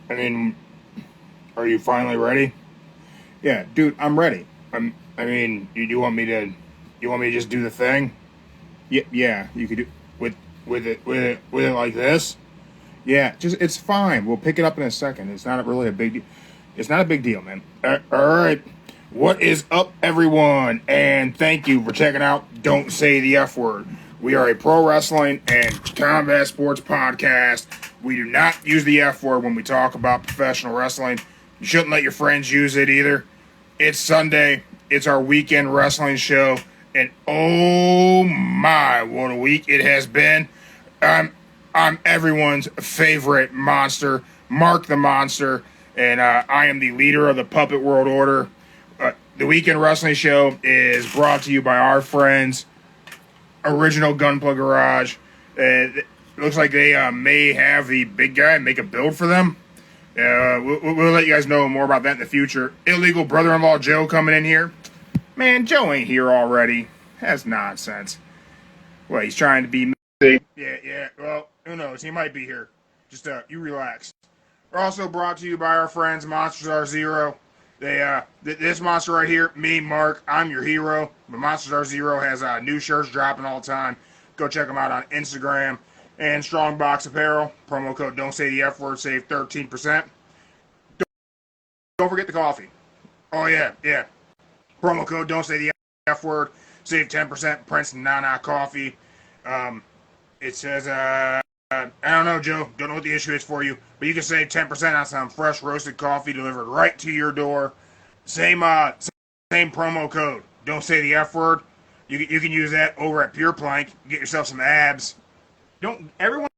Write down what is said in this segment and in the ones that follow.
I mean, are you finally ready? Yeah, dude, I'm ready. You want me to just do the thing? Yeah, you could do with it like this. Yeah, just it's fine. We'll pick it up in a second. It's not really a big deal. It's not a big deal, man. All right. What is up, everyone? And thank you for checking out Don't Say the F Word. We are a pro wrestling and combat sports podcast. We do not use the F word when we talk about professional wrestling. You shouldn't let your friends use it either. It's Sunday. It's our weekend wrestling show. And oh my, what a week it has been. I'm everyone's favorite monster, Mark the Monster, and I am the leader of the Puppet World Order. The Weekend Wrestling Show is brought to you by our friends, Original Gunplug Garage. It looks like they may have the big guy make a build for them. We'll let you guys know more about that in the future. Illegal brother-in-law Joe coming in here. Man, Joe ain't here already. That's nonsense. Well, he's trying to be... Yeah. Well, who knows? He might be here. Just, you relax. We're also brought to you by our friends, Monsters Are Zero. This monster right here, me, Mark, I'm your hero. But Monsters Are Zero has new shirts dropping all the time. Go check them out on Instagram. And Strongbox Apparel. Promo code Don't Say the F Word. Save 13%. Don't forget the coffee. Oh, yeah. Promo code Don't Say the F Word. Save 10%. Prince Nana Coffee. It says, I don't know, Joe. Don't know what the issue is for you. But you can save 10% on some fresh roasted coffee delivered right to your door. Same promo code. Don't say the F word. You can use that over at Pure Plank. Get yourself some abs. Everyone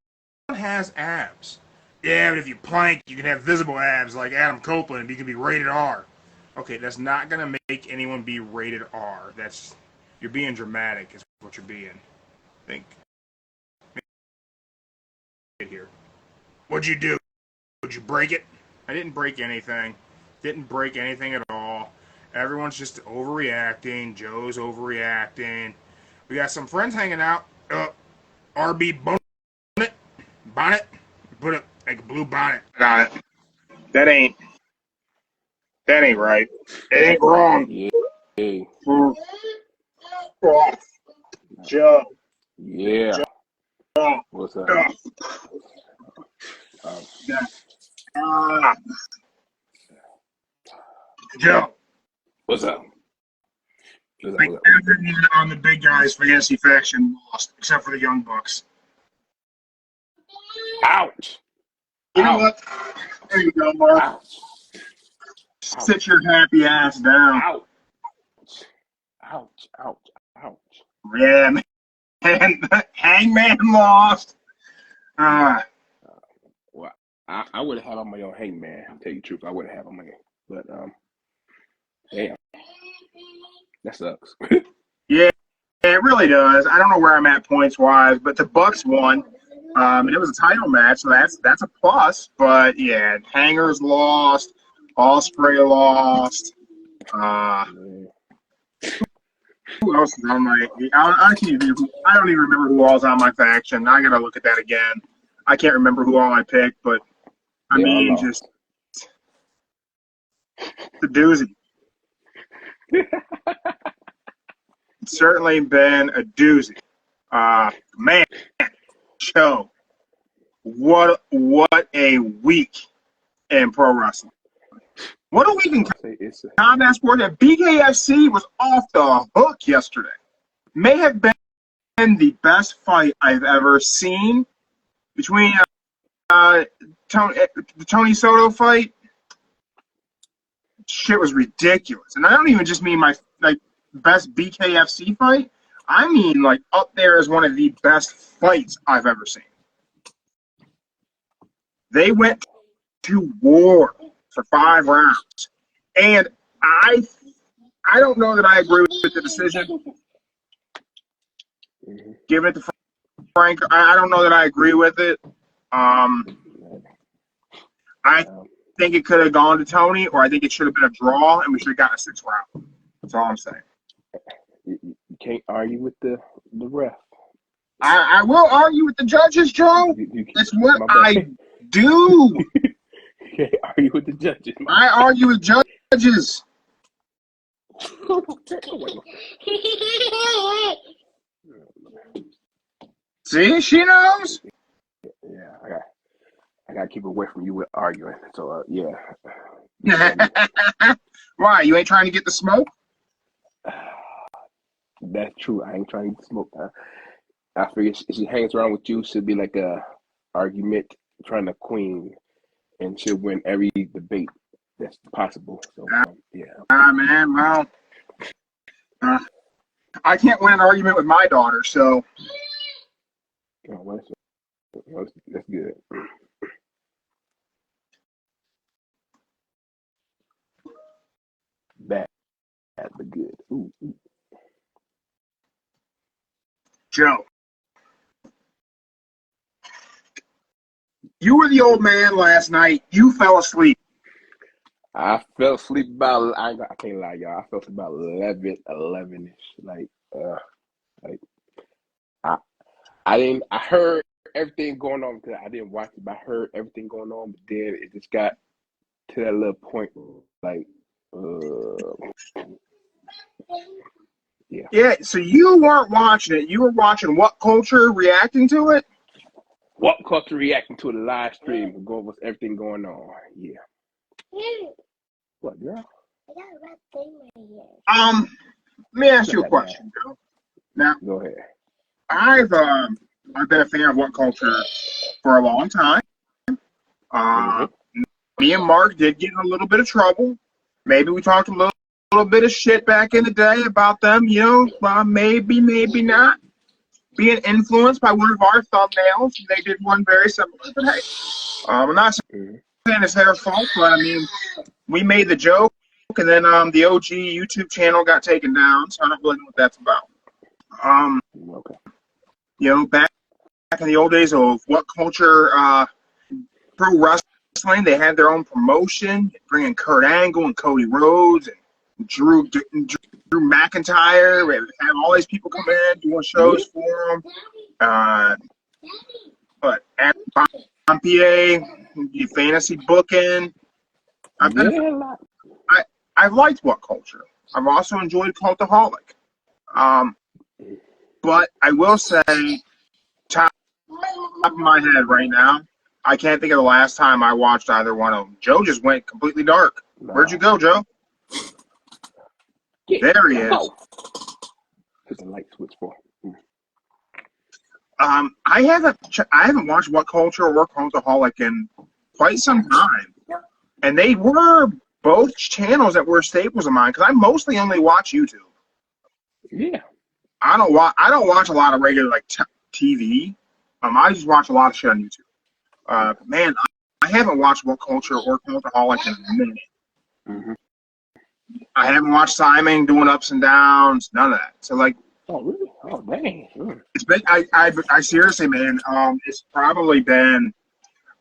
has abs. Yeah, but if you plank, you can have visible abs like Adam Copeland. You can be rated R. Okay, that's not gonna make anyone be rated R. You're being dramatic. Is what you're being. Think. Here. What'd you do? Did you break it? I didn't break anything. Didn't break anything at all. Everyone's just overreacting. Joe's overreacting. We got some friends hanging out. RB bonnet. Put a blue bonnet on it. That ain't right. It ain't wrong. Yeah. Joe. Yeah. Joe. What's up? Joe. What's up? Everyone on the big guys fantasy faction lost, except for the Young Bucks. Ouch. You know what? There you go, Mark. Ouch. Sit your happy ass down. Ouch. Yeah, man. Hangman lost. Well, I would have had on my own Hangman. I'll tell you the truth. I would have had on my own. But, damn. That sucks. Yeah, it really does. I don't know where I'm at points-wise, but the Bucks won. And it was a title match, so that's a plus. But, yeah, Hangers lost. Ospreay lost. Who else is on my... I don't even remember who all's on my faction. I got to look at that again. I can't remember who all I picked, but, just... The doozy. It's certainly been a doozy. Man, show. What a week in pro wrestling. What a week in combat sport. That BKFC was off the hook yesterday. May have been the best fight I've ever seen between the Tony Soto fight. Shit was ridiculous. And I don't even just mean my best BKFC fight. I mean up there as one of the best fights I've ever seen. They went to war for 5 rounds. And I don't know that I agree with the decision. Giving it to Frank, I don't know that I agree with it. I think it could have gone to Tony, or I think it should have been a draw, and we should have gotten a 6th round. That's all I'm saying. You can't argue with the ref. I will argue with the judges, Joe. That's what I do. Yeah. argue with the judges. I argue with judges. See, she knows. Yeah, I gotta keep away from you with arguing. So yeah. Why? You ain't trying to get the smoke? That's true. I ain't trying to smoke. I figure if she hangs around with you, she'll be like a argument trying to queen, and she'll win every debate that's possible. So yeah. Man, well, I can't win an argument with my daughter, so. Oh, well, that's good. Bad, but good. Ooh. Joe, you were the old man last night. You fell asleep. I fell asleep about, I can't lie, y'all. I fell asleep about 11-ish. I heard everything going on because I didn't watch it, but I heard everything going on. But then it just got to that little point, yeah. Yeah, so you weren't watching it. You were watching What Culture, reacting to it? What Culture reacting to the live stream, going with everything going on. Yeah. What, girl? I got a red thing right here. Let me ask you a question, Joe. Now, go ahead. I've been a fan of What Culture for a long time. Me and Mark did get in a little bit of trouble. Maybe we talked a little bit of shit back in the day about them, maybe not being influenced by one of our thumbnails. They did one very similar, but hey, I'm not saying it's their fault, but I mean, we made the joke, and then the OG YouTube channel got taken down, so I don't really know what that's about. Back in the old days of What Culture Pro Wrestling, they had their own promotion, bringing Kurt Angle and Cody Rhodes and Drew McIntyre. We had all these people come in doing shows for them. But at Pompier, fantasy booking. I've liked What Culture. I've also enjoyed Cultaholic. But I will say, top of my head right now, I can't think of the last time I watched either one of them. Joe just went completely dark. Where'd you go, Joe? There he is. Hit the light switch for. I haven't watched What Culture or Cultaholic in quite some time, and they were both channels that were staples of mine because I mostly only watch YouTube. Yeah. I don't watch a lot of regular TV. I just watch a lot of shit on YouTube. Man, I haven't watched What Culture or Cultaholic in a minute. Mm-hmm. I haven't watched Simon doing ups and downs, none of that. So oh really? Oh dang. It's been I seriously, man. It's probably been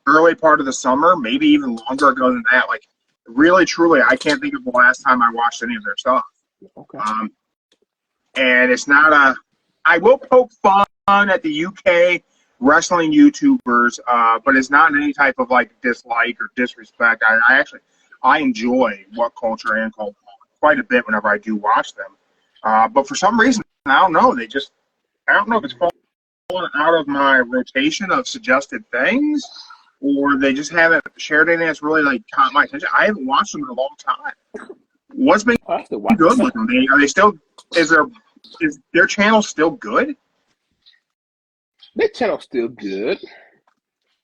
early part of the summer, maybe even longer ago than that. Really, truly, I can't think of the last time I watched any of their stuff. Okay. And it's not I will poke fun at the UK wrestling YouTubers, but it's not any type of dislike or disrespect. I enjoy What Culture and Cultaholic quite a bit whenever I do watch them. But for some reason, I don't know. I don't know if it's falling out of my rotation of suggested things, or they just haven't shared anything that's really caught my attention. I haven't watched them in a long time. What's been good with them? Are they still? Is their channel still good? Their channel's still good.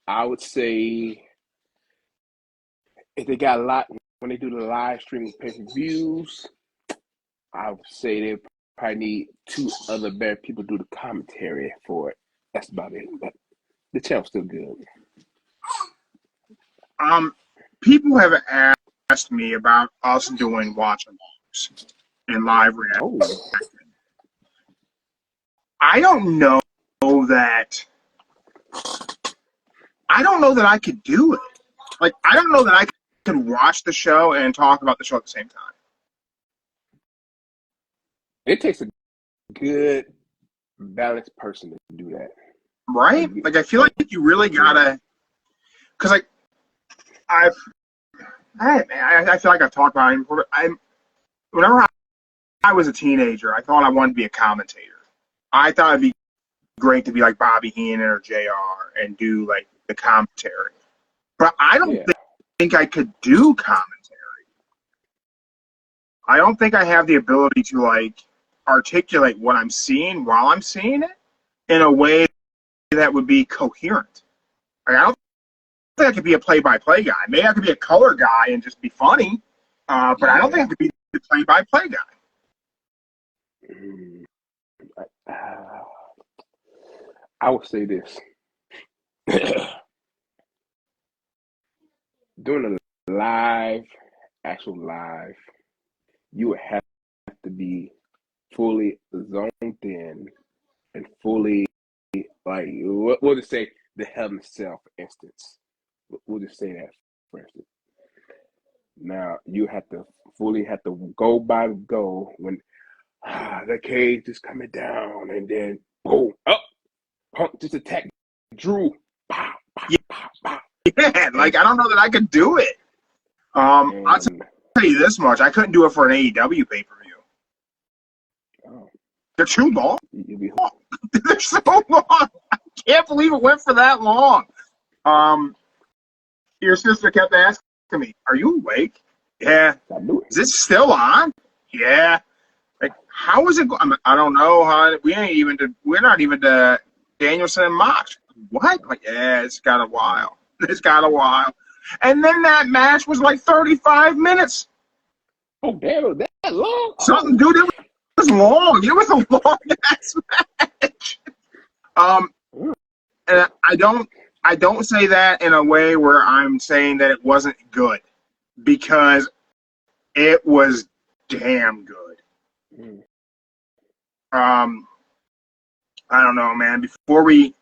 I would say if they got a lot when they do the live streaming pay-per-views, I would say they probably need 2 other better people to do the commentary for it. That's about it. But the channel's still good. People have asked me about us doing watch-alongs and live reaction. I don't know that I could do it. I don't know that I could watch the show and talk about the show at the same time. It takes a good, balanced person to do that. Right? I feel like you really gotta, because Hey, man, I feel like I've talked about it before. Whenever I was a teenager, I thought I wanted to be a commentator. I thought it'd be great to be like Bobby Heenan or JR and do like the commentary. But I don't think I could do commentary. I don't think I have the ability to like articulate what I'm seeing while I'm seeing it in a way that would be coherent. Like, I don't think I could be a play-by-play guy. Maybe I could be a color guy and just be funny, but I don't think I could be the play-by-play guy. I would say this. Doing a actual live, you would have to be fully zoned in and fully, like, we'll just say the Hell in a Cell, for instance. We'll just say that, for instance. Now, you have to go by the go when the cage is coming down, and then, boom, up, Punk just attack Drew. Pow, pow, pow, pow. Yeah, like, I don't know that I could do it. I'll tell you this much. I couldn't do it for an AEW pay-per-view. Oh. They're too long. They're so long. I can't believe it went for that long. Your sister kept asking me, "Are you awake?" Yeah. Is it still on? Yeah. Like, how is it going? I don't know, hon. We're not even to Danielson and Mox. What? Like, yeah, it's got a while. It's got a while. And then that match was like 35 minutes. Oh, damn, it was that long? Something, dude, it was long. It was a long-ass match. And I don't say that in a way where I'm saying that it wasn't good, because it was damn good. I don't know, man. Before we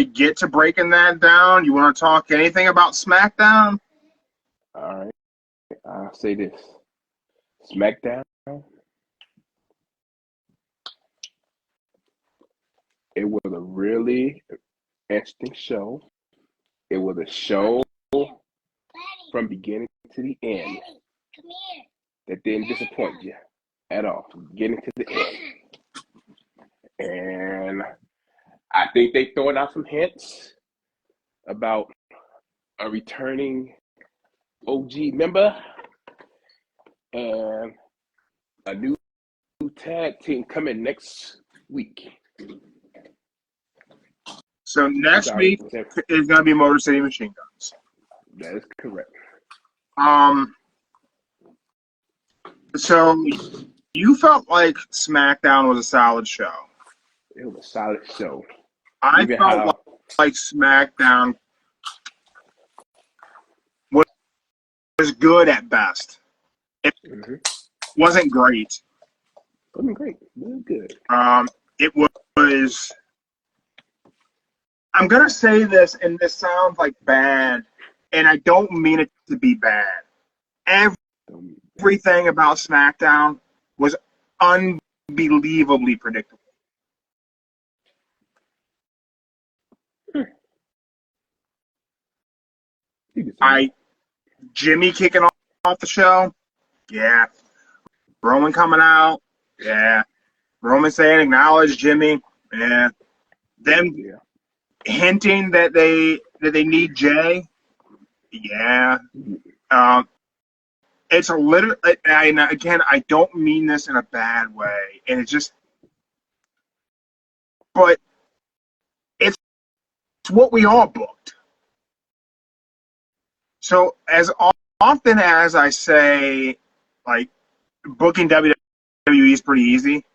get to breaking that down, you want to talk anything about SmackDown? All right. I'll say this. SmackDown, it was a really interesting show. It was a show from beginning to the end that didn't disappoint you at all, from beginning to the end. And I think they throwing out some hints about a returning OG member and a new tag team coming next week. So next week is going to be Motor City Machine Guns. That is correct. So you felt like SmackDown was a solid show. It was a solid show. I felt like SmackDown was good at best. It wasn't great. It wasn't great. It was good. It was. I'm gonna say this, and this sounds like bad, and I don't mean it to be bad. Everything about SmackDown was unbelievably predictable. Jimmy kicking off the show, yeah. Roman coming out, yeah. Roman saying acknowledge Jimmy, yeah. Them hinting that they need Jay, yeah. It's a little, and again, I don't mean this in a bad way, and it's just, but it's what we all booked. So as often as I say, like, booking WWE is pretty easy,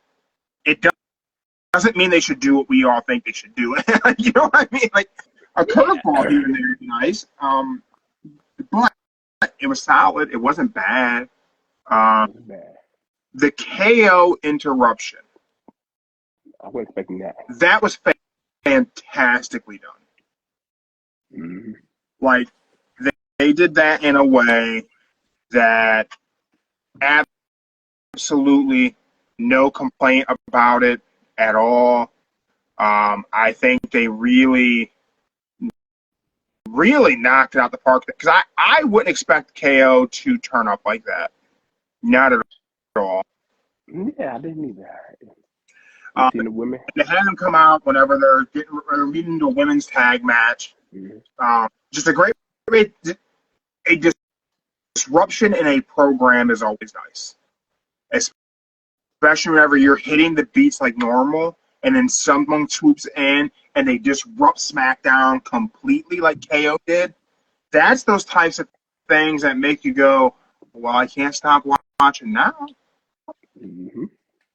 it doesn't mean they should do what we all think they should do. You know what I mean? Like, a curveball here and there would be nice, but it was solid. It wasn't bad. The KO interruption. I wasn't expecting that. That was fantastically done. Mm-hmm. Like, they did that in a way that absolutely no complaint about it at all. I think they really really knocked it out the park. Because I wouldn't expect KO to turn up like that. Not at all. Yeah, I didn't either. Seen the women? They had them come out whenever they're leading into a women's tag match. Mm-hmm. Just a great disruption in a program is always nice. Especially whenever you're hitting the beats like normal, and then someone swoops in and they disrupt SmackDown completely like KO did. That's those types of things that make you go, well, I can't stop watching now. Mm-hmm.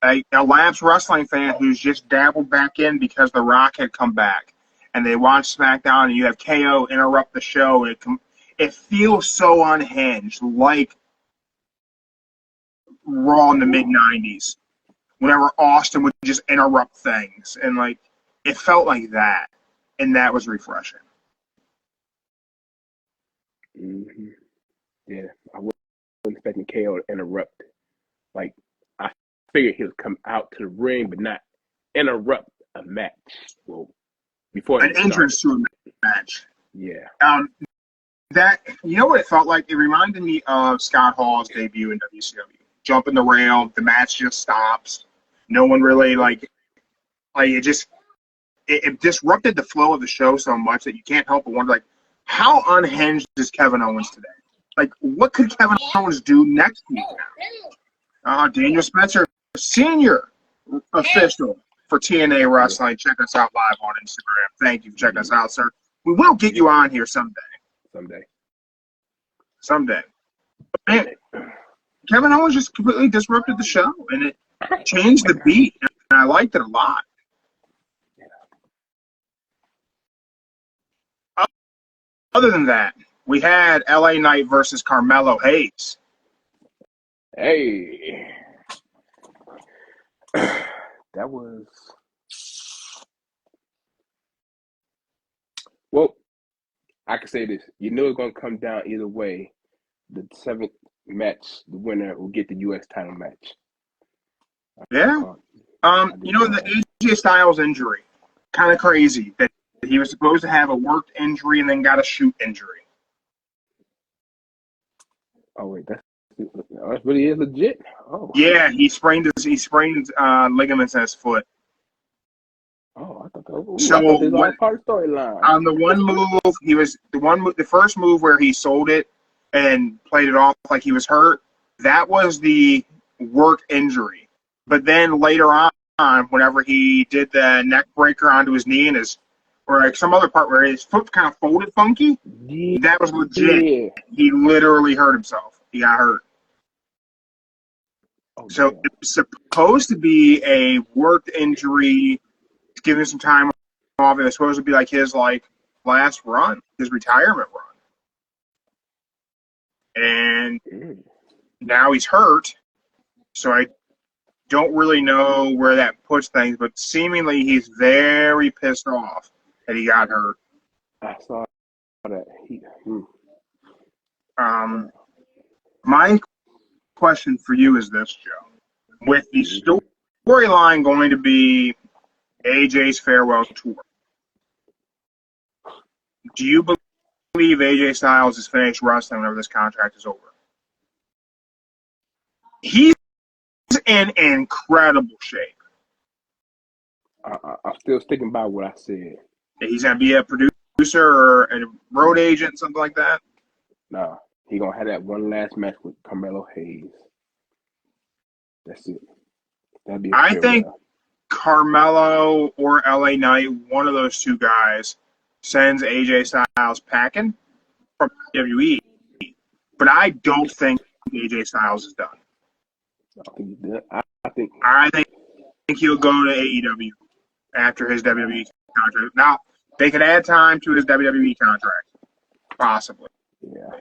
A lapsed wrestling fan who's just dabbled back in because The Rock had come back, and they watch SmackDown, and you have KO interrupt the show. It feels so unhinged, like Raw in the mid-'90s, whenever Austin would just interrupt things, and like it felt like that, and that was refreshing. Mm-hmm. Yeah, I wasn't expecting KO to interrupt. Like, I figured he would come out to the ring, but not interrupt a match. Well, before an entrance to a match. Yeah. That, you know what it felt like? It reminded me of Scott Hall's debut in WCW. Jumping the rail, the match just stops. No one really it disrupted the flow of the show so much that you can't help but wonder, like, how unhinged is Kevin Owens today? Like, what could Kevin Owens do next week now? Daniel Spencer, senior official for TNA Wrestling. Check us out live on Instagram. Thank you for checking us out, sir. We will get you on here someday. Someday. Man, Kevin Owens just completely disrupted the show, and it changed the beat, and I liked it a lot. Other than that, we had LA Knight versus Carmelo Hayes. Hey. That was... Well, I can say this. You know it's going to come down either way. The 7th match, the winner will get the U.S. title match. Yeah. The AJ Styles injury, kind of crazy that he was supposed to have a work injury and then got a shoot injury. Oh, wait, that really is legit? Oh. Yeah, he sprained ligaments in his foot. Oh, I thought that was all part of the storyline. On the one move, the first move where he sold it and played it off like he was hurt, that was the work injury. But then later on, whenever he did the neck breaker onto his knee or like some other part where his foot kind of folded funky, that was legit. Yeah. He literally hurt himself. He got hurt. Oh, so it was supposed to be a work injury, give him some time off. It was supposed to be like his last run, his retirement run. And now he's hurt, so I don't really know where that puts things, but seemingly he's very pissed off that he got hurt. I saw that. My question for you is this, Joe. With the storyline going to be AJ's farewell tour, do you believe AJ Styles is finished wrestling whenever this contract is over? He's in incredible shape. I'm still sticking by what I said. He's going to be a producer or a road agent, something like that? No, he's going to have that one last match with Carmelo Hayes. That's it. I think Carmelo or LA Knight, one of those two guys, sends AJ Styles packing from WWE. But I don't think AJ Styles is done. I think he'll go to AEW after his WWE contract. Now, they could add time to his WWE contract, possibly. Yeah.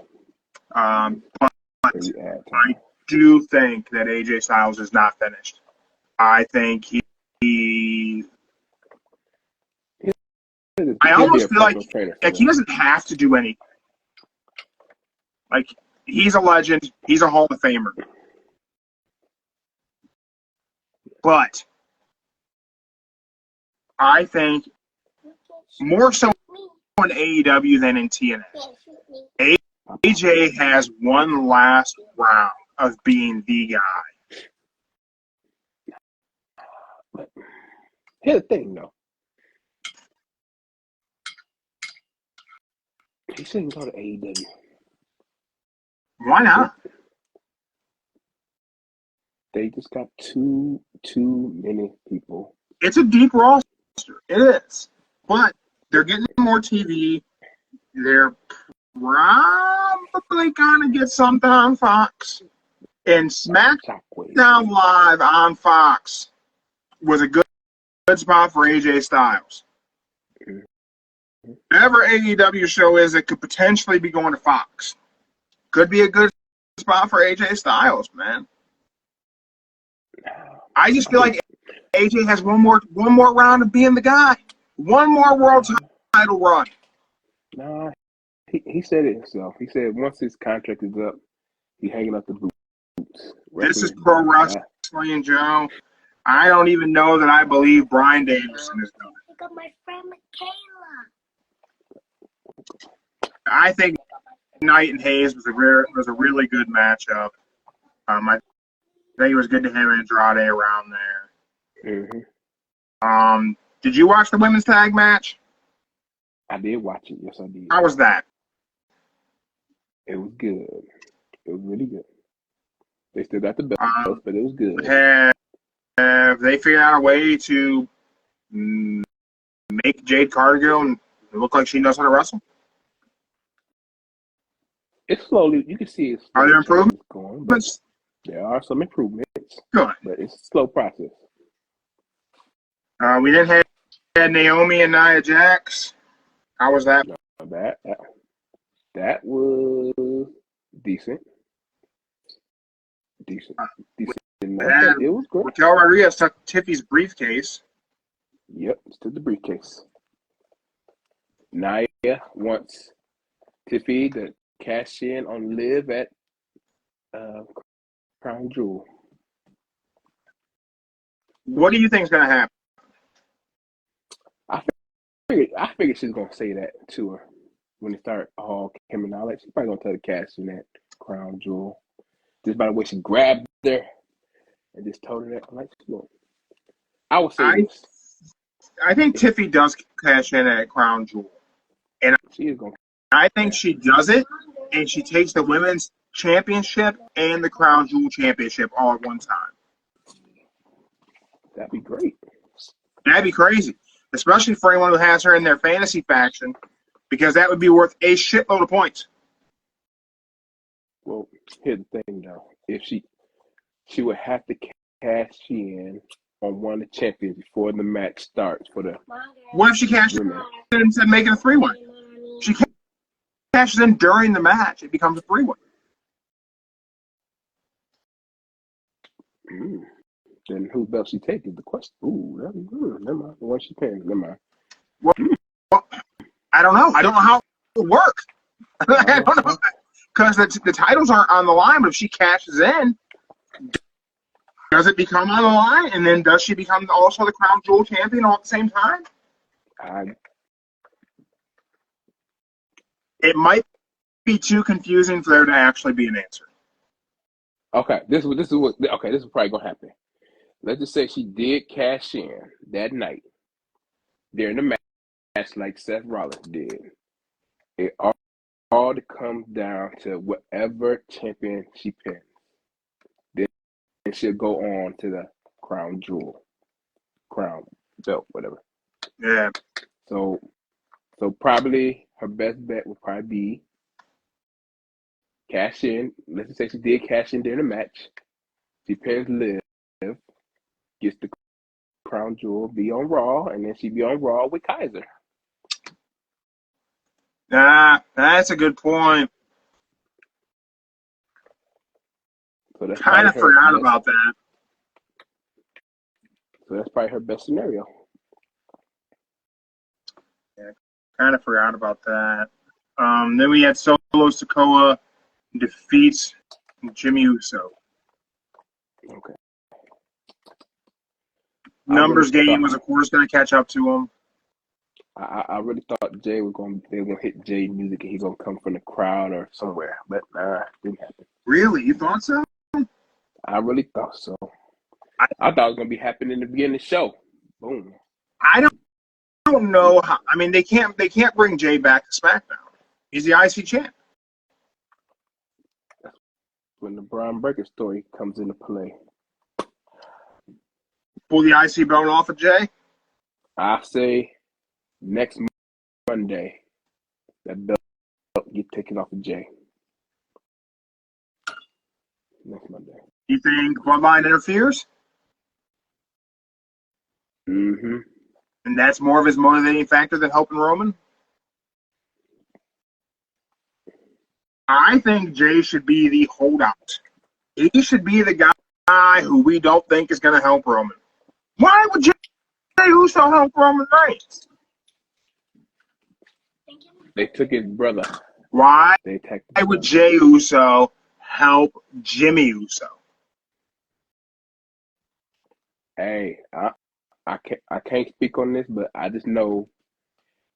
But I do think that AJ Styles is not finished. I think I almost feel like he doesn't have to do anything. Like, he's a legend. He's a Hall of Famer. But I think more so in AEW than in TNA. AJ has one last round of being the guy. Here's the thing, though. He shouldn't go to AEW. Why not? They just got too many people. It's a deep roster. It is. But they're getting more TV. They're probably going to get something on Fox. And SmackDown Live on Fox was a good spot for AJ Styles. Whatever AEW show is, it could potentially be going to Fox. Could be a good spot for AJ Styles, man. I just feel like AJ has one more round of being the guy. One more world title run. Nah, he said it himself. He said once his contract is up, he's hanging up the boots. This is pro wrestling, Joe. I don't even know that I believe Bryan Danielson is done. I got my friend Michaela. I think Knight and Hayes was a really good matchup. I think it was good to have Andrade around there. Mm-hmm. Did you watch the women's tag match? I did watch it. Yes, I did. How was that? It was good. It was really good. They still got the belt, but it was good. Have they figured out a way to make Jade Cargill look like she knows how to wrestle? It's slowly. You can see it. Are there improvements? Going, but there are some improvements. Good. But it's a slow process. We then had Naomi and Nia Jax. How was that? That was decent. Decent. It was good. Raquel Rodriguez took Tiffy's briefcase. Yep, it's to the briefcase. Nia wants Tiffy to cash in on Liv at Crown Jewel. What do you think is going to happen? I figured she's going to say that to her when they start all coming out. Like, she's probably going to tell the cash in that Crown Jewel. Just by the way she grabbed her and just told her that. I'm like, look, I would say this. I think Tiffy does cash in at Crown Jewel. And she is going. I think she does it, and she takes the women's championship and the Crown Jewel championship all at one time. That'd be great. That'd be crazy, especially for anyone who has her in their fantasy faction, because that would be worth a shitload of points. Well, here's the thing, though. If she would have to cash in on one of the champions before the match starts for the. What if she cashed in instead of making a 3-way? She cashes in during the match. It becomes a 3-way. Then whose belt she take is the question. Ooh, that'd be good. Never mind. The one she paying. Never mind. Well, I don't know. I don't know how it will work. I don't know. Because the titles aren't on the line, but if she cashes in, does it become on the line? And then does she become also the Crown Jewel champion all at the same time? It might be too confusing for there to actually be an answer. Okay, this is probably gonna happen. Let's just say she did cash in that night during the match like Seth Rollins did. It all comes down to whatever champion she pins. Then she'll go on to the Crown Jewel, Crown belt, whatever. Yeah. So probably her best bet would probably be cash in. Let's just say she did cash in during the match. She pins Liv, gets the Crown Jewel, be on Raw, and then she be on Raw with Kaiser. That's a good point. So that's kind of forgot about that. So that's probably her best scenario. Yeah, kind of forgot about that. Then we had Solo Sikoa defeats Jimmy Uso. Okay. Numbers game was, of course, going to catch up to him. I really thought they were gonna hit Jay music and he's gonna come from the crowd or somewhere, but nah, didn't happen. Really? You thought so? I really thought so. I thought it was gonna be happening in the beginning of the show. Boom. I don't know how. I mean, they can't bring Jay back to SmackDown. He's the IC champ. When the Braun Breaker story comes into play, Pull the IC belt off of Jay. I say next Monday that belt get taken off of Jay. Next Monday. You think Bloodline interferes? Mm-hmm. And that's more of his motivating factor than helping Roman? I think Jay should be the holdout. He should be the guy who we don't think is going to help Roman. Why would Jay Uso help Roman Reigns? They took his brother. Why They would Jay Uso help Jimmy Uso? Hey, I can't speak on this, but I just know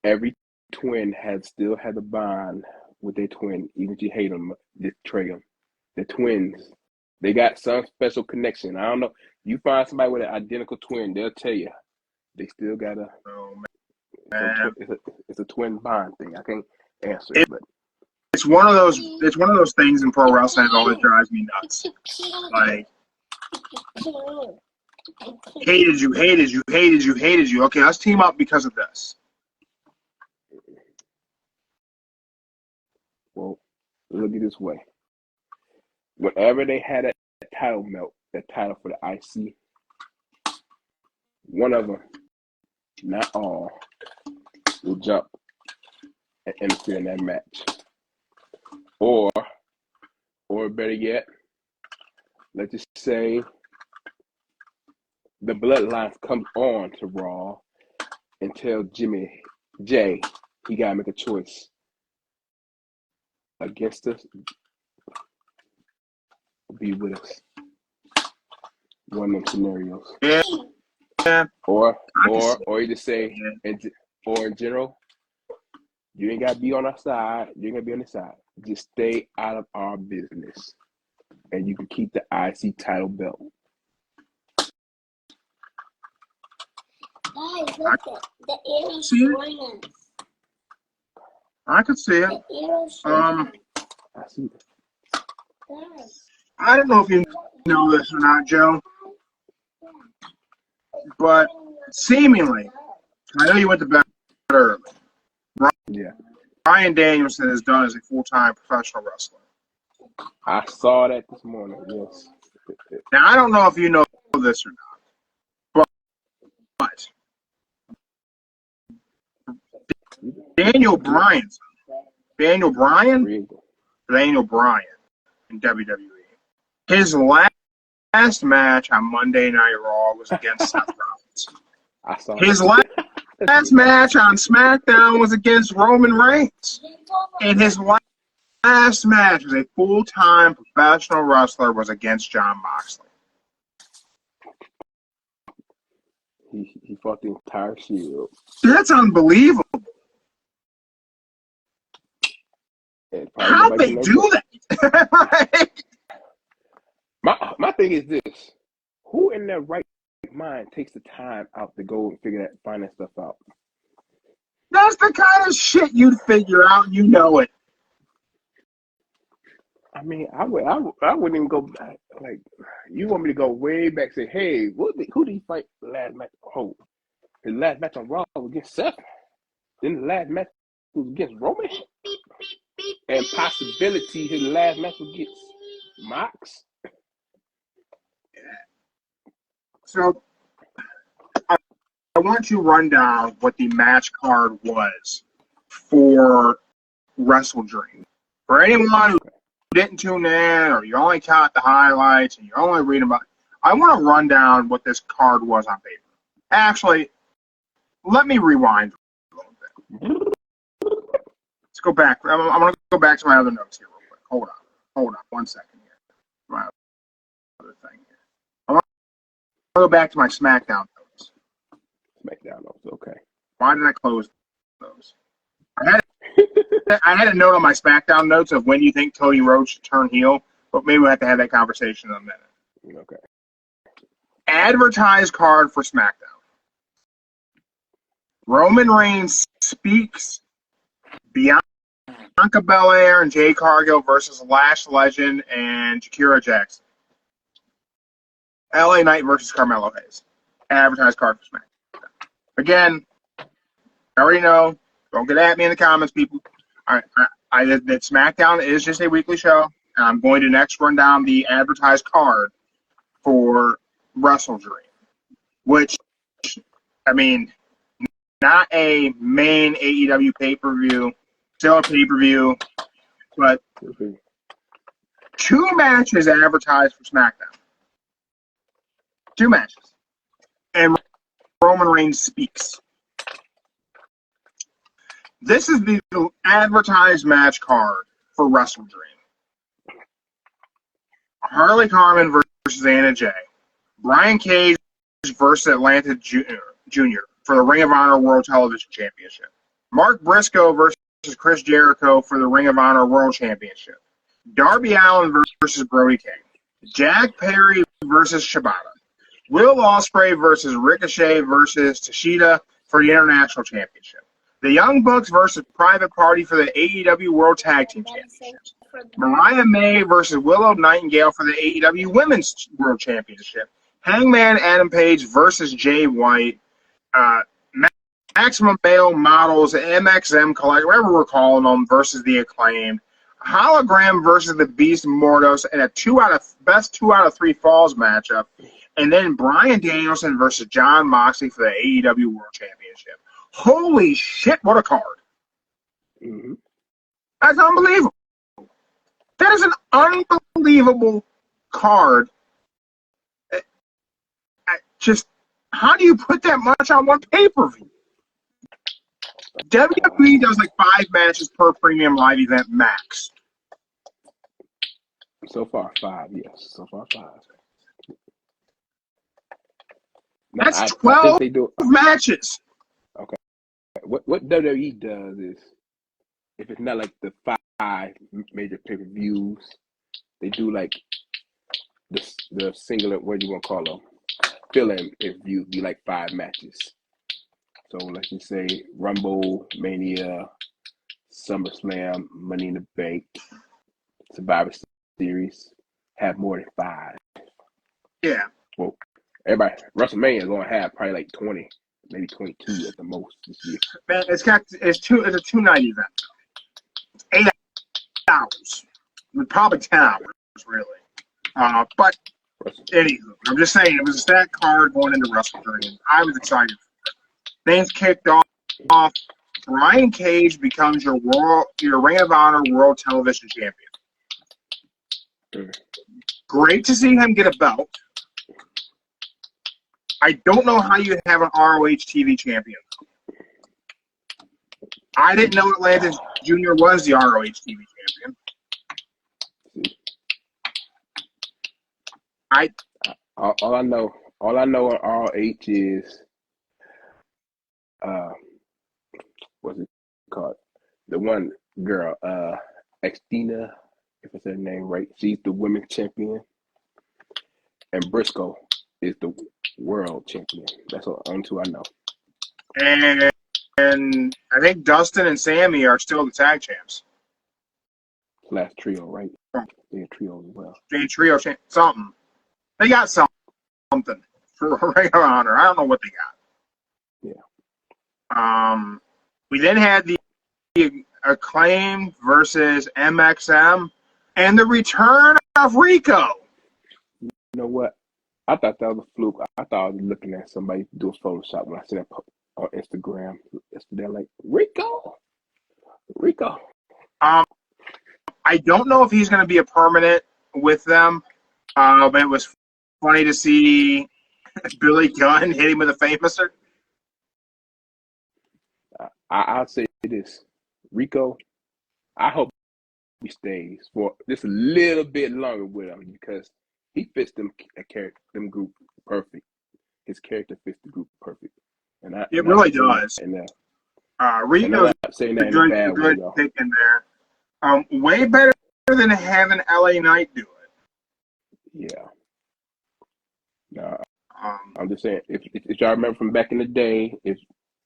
every twin still had a bond with their twin, even if you hate them, betray them. The twins, they got some special connection. I don't know. You find somebody with an identical twin, they'll tell you they still got a. Oh, man. It's a twin bond thing. I can't answer it, but it's one of those. It's one of those things in pro wrestling that always drives me nuts. Like, hated you. Okay, let's team up because of this. Well, look at it this way. Whenever they had that title for the IC, one of them, not all, will jump and interfere in that match. Or better yet, let's just say the bloodlines comes on to Raw and tell Jay, he gotta make a choice against us, be with us. One of them scenarios. Yeah. Or you just say, or in general, you ain't gotta be on our side. You ain't gotta be on the side. Just stay out of our business, and you can keep the IC title belt. Guys, look at the arrow showing us. I could see it. The arrow showing us. I see it. Guys. I don't know if you know this or not, Joe, but seemingly, I know you went to bed early. Yeah. Bryan Danielson is done as a full-time professional wrestler. I saw that this morning. Yes. Now I don't know if you know this or not, but Daniel Bryan in WWE. His last match on Monday Night Raw was against Seth Rollins. I saw his last match on SmackDown was against Roman Reigns. And his last match as a full-time professional wrestler was against Jon Moxley. He fought the entire Shield. That's unbelievable. How'd they do that? My thing is this: who in their right mind takes the time out to go and find that stuff out? That's the kind of shit you'd figure out. You know it. I mean, I wouldn't even go back. Like, you want me to go way back? Say, hey, who did he fight the last match? Oh, his last match on Raw was against Seth. Then the last match was against Roman. And possibility his last match was against Mox. So, I want you to run down what the match card was for WrestleDream. For anyone who didn't tune in, or you only caught the highlights and you're only reading about it, I want to run down what this card was on paper. Actually, let me rewind a little bit. Let's go back. I'm going to go back to my other notes here real quick. Hold on 1 second here. My other thing here. I want to go back to my SmackDown notes. SmackDown notes, okay. Why did I close those. I had a note on my SmackDown notes of when you think Cody Rhodes should turn heel, but maybe we'll have to have that conversation in a minute. Okay. Advertised card for SmackDown. Roman Reigns speaks, Bianca Belair and Jade Cargill versus Lash Legend and Shakira Jackson. LA Knight versus Carmelo Hayes. Advertised card for SmackDown. Again, I already know. Don't get at me in the comments, people. That SmackDown is just a weekly show, and I'm going to next run down the advertised card for WrestleDream, which, I mean, not a main AEW pay-per-view, still a pay-per-view, but 2 matches advertised for SmackDown. 2 matches. And Roman Reigns speaks. This is the advertised match card for WrestleDream. Harley Carmen versus Anna Jay. Brian Cage versus Atlanta Jr. for the Ring of Honor World Television Championship. Mark Briscoe versus Chris Jericho for the Ring of Honor World Championship. Darby Allin versus Brody King. Jack Perry versus Shibata. Will Ospreay versus Ricochet versus Tashida for the International Championship. The Young Bucks versus Private Party for the AEW World Tag Team Championship. Mariah May versus Willow Nightingale for the AEW Women's World Championship. Hangman Adam Page versus Jay White. Maximum Male Models, MXM Collect, whatever we're calling them, versus the Acclaimed. Hologram versus the Beast Mordos in a best 2 out of 3 falls matchup. And then Bryan Danielson versus Jon Moxley for the AEW World Championship. Holy shit, what a card. Mm-hmm. That's unbelievable. That is an unbelievable card. How do you put that much on one pay-per-view? WWE does like 5 matches per premium live event max. So far, 5, yes. So far, 5. That's 12 they do, matches. Okay. What WWE does is, if it's not like the 5 major pay-per-views, they do like the singular, what do you want to call them? Fill-in review, be like 5 matches. So let's just say Rumble, Mania, SummerSlam, Money in the Bank, Survivor Series, have more than 5. Yeah. Well, everybody, WrestleMania is going to have probably like 20, maybe 22 at the most this year. Man, it's a 2-night event. It's 8 hours. Probably 10 hours, really. But anywho, I'm just saying, it was a stat card going into WrestleDream. I was excited. Things kicked off. Brian Cage becomes your Ring of Honor World Television Champion. Great to see him get a belt. I don't know how you have an ROH TV champion. I didn't know Atlantis Jr. was the ROH TV champion. All I know on ROH is what's it called? The one girl, Xtina, if I said her name right, she's the women's champion, and Briscoe is the world champion. That's all only 2 I know. And I think Dustin and Sammy are still the tag champs. Last trio, right? They're a trio as well. They trio something. They got something for Ring of Honor. I don't know what they got. Yeah. We then had the Acclaim versus MXM and the return of Rico. You know what? I thought that was a fluke. I thought I was looking at somebody do a Photoshop when I see that on Instagram yesterday. Like, Rico. I don't know if he's going to be a permanent with them. But it was funny to see Billy Gunn hit him with a famouser. I'll say this. Rico, I hope he stays for just a little bit longer with him because he fits them group perfect. His character fits the group perfect. It really does. And I'm Rito's not saying a that in a bad way, good though. pick in there. Way better than having LA Knight do it. Yeah. No, Um, I'm just saying, if y'all remember from back in the day, if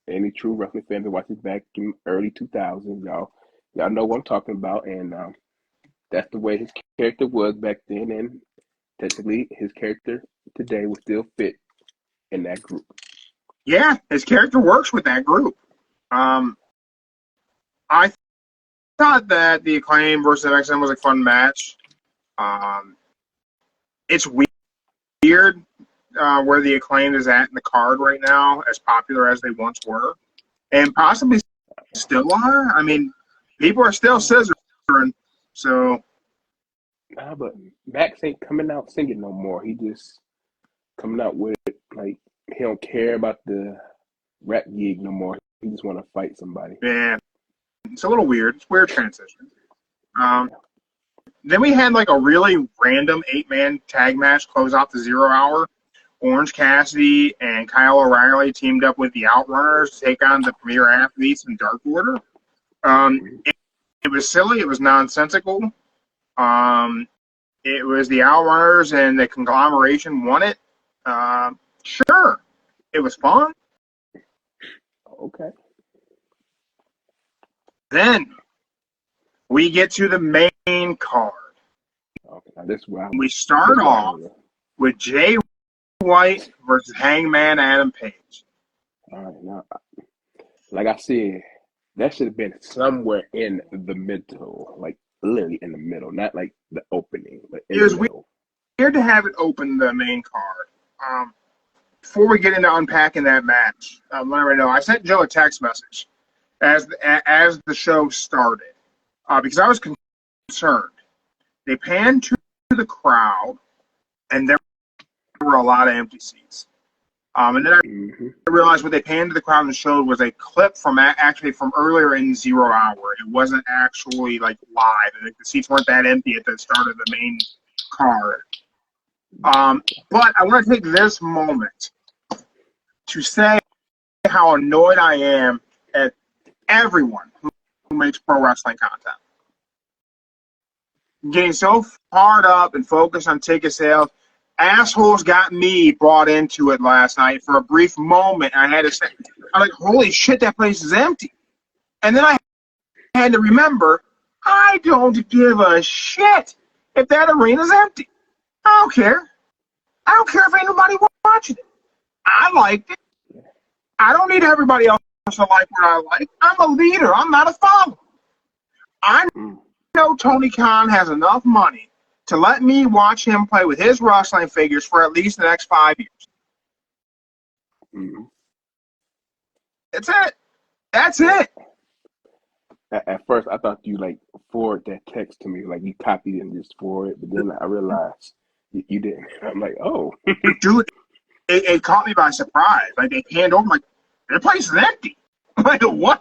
any true wrestling fans that watched it back in early 2000s, y'all know what I'm talking about, and that's the way his character was back then, and technically his character today would still fit in that group. yeah, his character works with that group. I thought that the Acclaim versus XM was a fun match. It's weird where the Acclaim is at in the card right now, as popular as they once were, and possibly still are. I mean, people are still scissoring, so. Nah, but Max ain't coming out singing no more. He just coming out with, like, he don't care about the rap gig no more. He just want to fight somebody. Yeah, it's a little weird. It's a weird transition. Then we had like a really random 8-man tag match close out the 0 hour. Orange Cassidy and Kyle O'Reilly teamed up with the Outrunners to take on the Premier Athletes in Dark Order. It was silly. It was nonsensical. It was the Outrunners and the conglomeration won it. Sure, it was fun. Okay. Then we get to the main card. Okay. Now this is where We start off with Jay White versus Hangman Adam Page. All right. Now, like I said, that should have been somewhere in the middle, like literally in the middle, not like the opening, but in the middle. Weird to have it open the main card. Before we get into unpacking that match, let everybody know I sent Joe a text message as the show started because I was concerned. They panned to the crowd, and there were a lot of empty seats. And then I realized what they panned to the crowd and showed was a clip from earlier in 0 hour. It wasn't actually like live. The seats weren't that empty at the start of the main card. But I want to take this moment to say how annoyed I am at everyone who makes pro wrestling content. Getting so fired up and focused on ticket sales. Assholes got me brought into it last night for a brief moment. I had to say, I'm like, holy shit, that place is empty. And then I had to remember, I don't give a shit if that arena's empty. I don't care. I don't care if ain't nobody watching it. I liked it. I don't need everybody else to like what I like. I'm a leader. I'm not a follower. I know Tony Khan has enough money to let me watch him play with his wrestling figures for at least the next 5 years. That's it. That's it. At first, I thought you like forward that text to me, like you copied it and just forward it, but then I realized you didn't. I'm like, oh. Dude, it caught me by surprise. Like, they panned over, like, the place is empty. I'm like, what?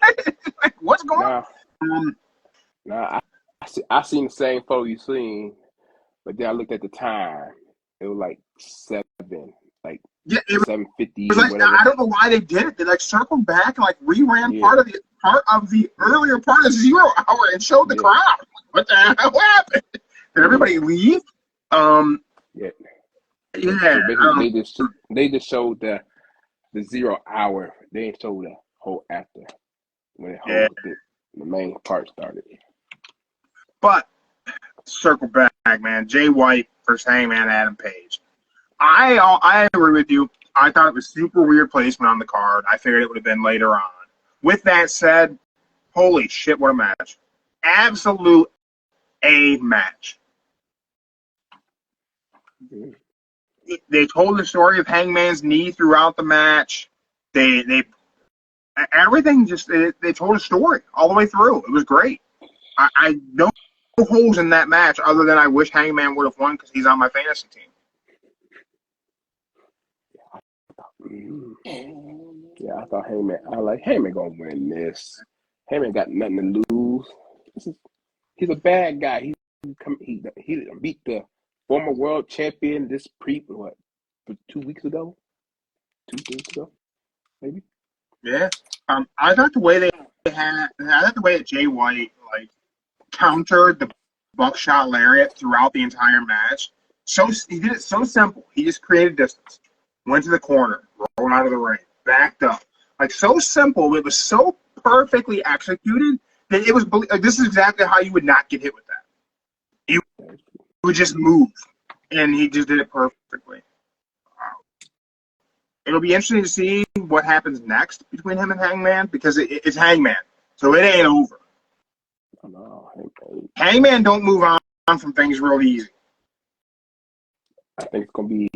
Like, what's going on? I seen the same photo you seen, but then I looked at the time. It was like 7, like 7:50. Like, I don't know why they did it. They like circled back and like reran part of the earlier part of 0 hour and showed the crowd. What the hell happened? Did everybody leave? Yeah. So they just showed the 0 hour. They didn't show the whole after when the main part started. But circle back, man. Jay White versus Hangman Adam Page. I agree with you. I thought it was super weird placement on the card. I figured it would have been later on. With that said, holy shit, what a match. Absolute A match. They told the story of Hangman's knee throughout the match. They everything they told a story all the way through. It was great. I no holes in that match other than I wish Hangman would have won because he's on my fantasy team. Yeah, I thought Heyman gonna win this. Heyman got nothing to lose. He's a bad guy. He beat the former world champion for 2 weeks ago? 2 weeks ago, maybe? Yeah. I thought the way that Jay White countered the buckshot lariat throughout the entire match. So he did it so simple. He just created distance, went to the corner, rolled out of the ring, backed up. So simple. It was so perfectly executed that it was. This is exactly how you would not get hit with that. You would just move, and he just did it perfectly. It'll be interesting to see what happens next between him and Hangman because it's Hangman, so it ain't over. No, Hangman don't move on from things real easy. I think it's gonna be.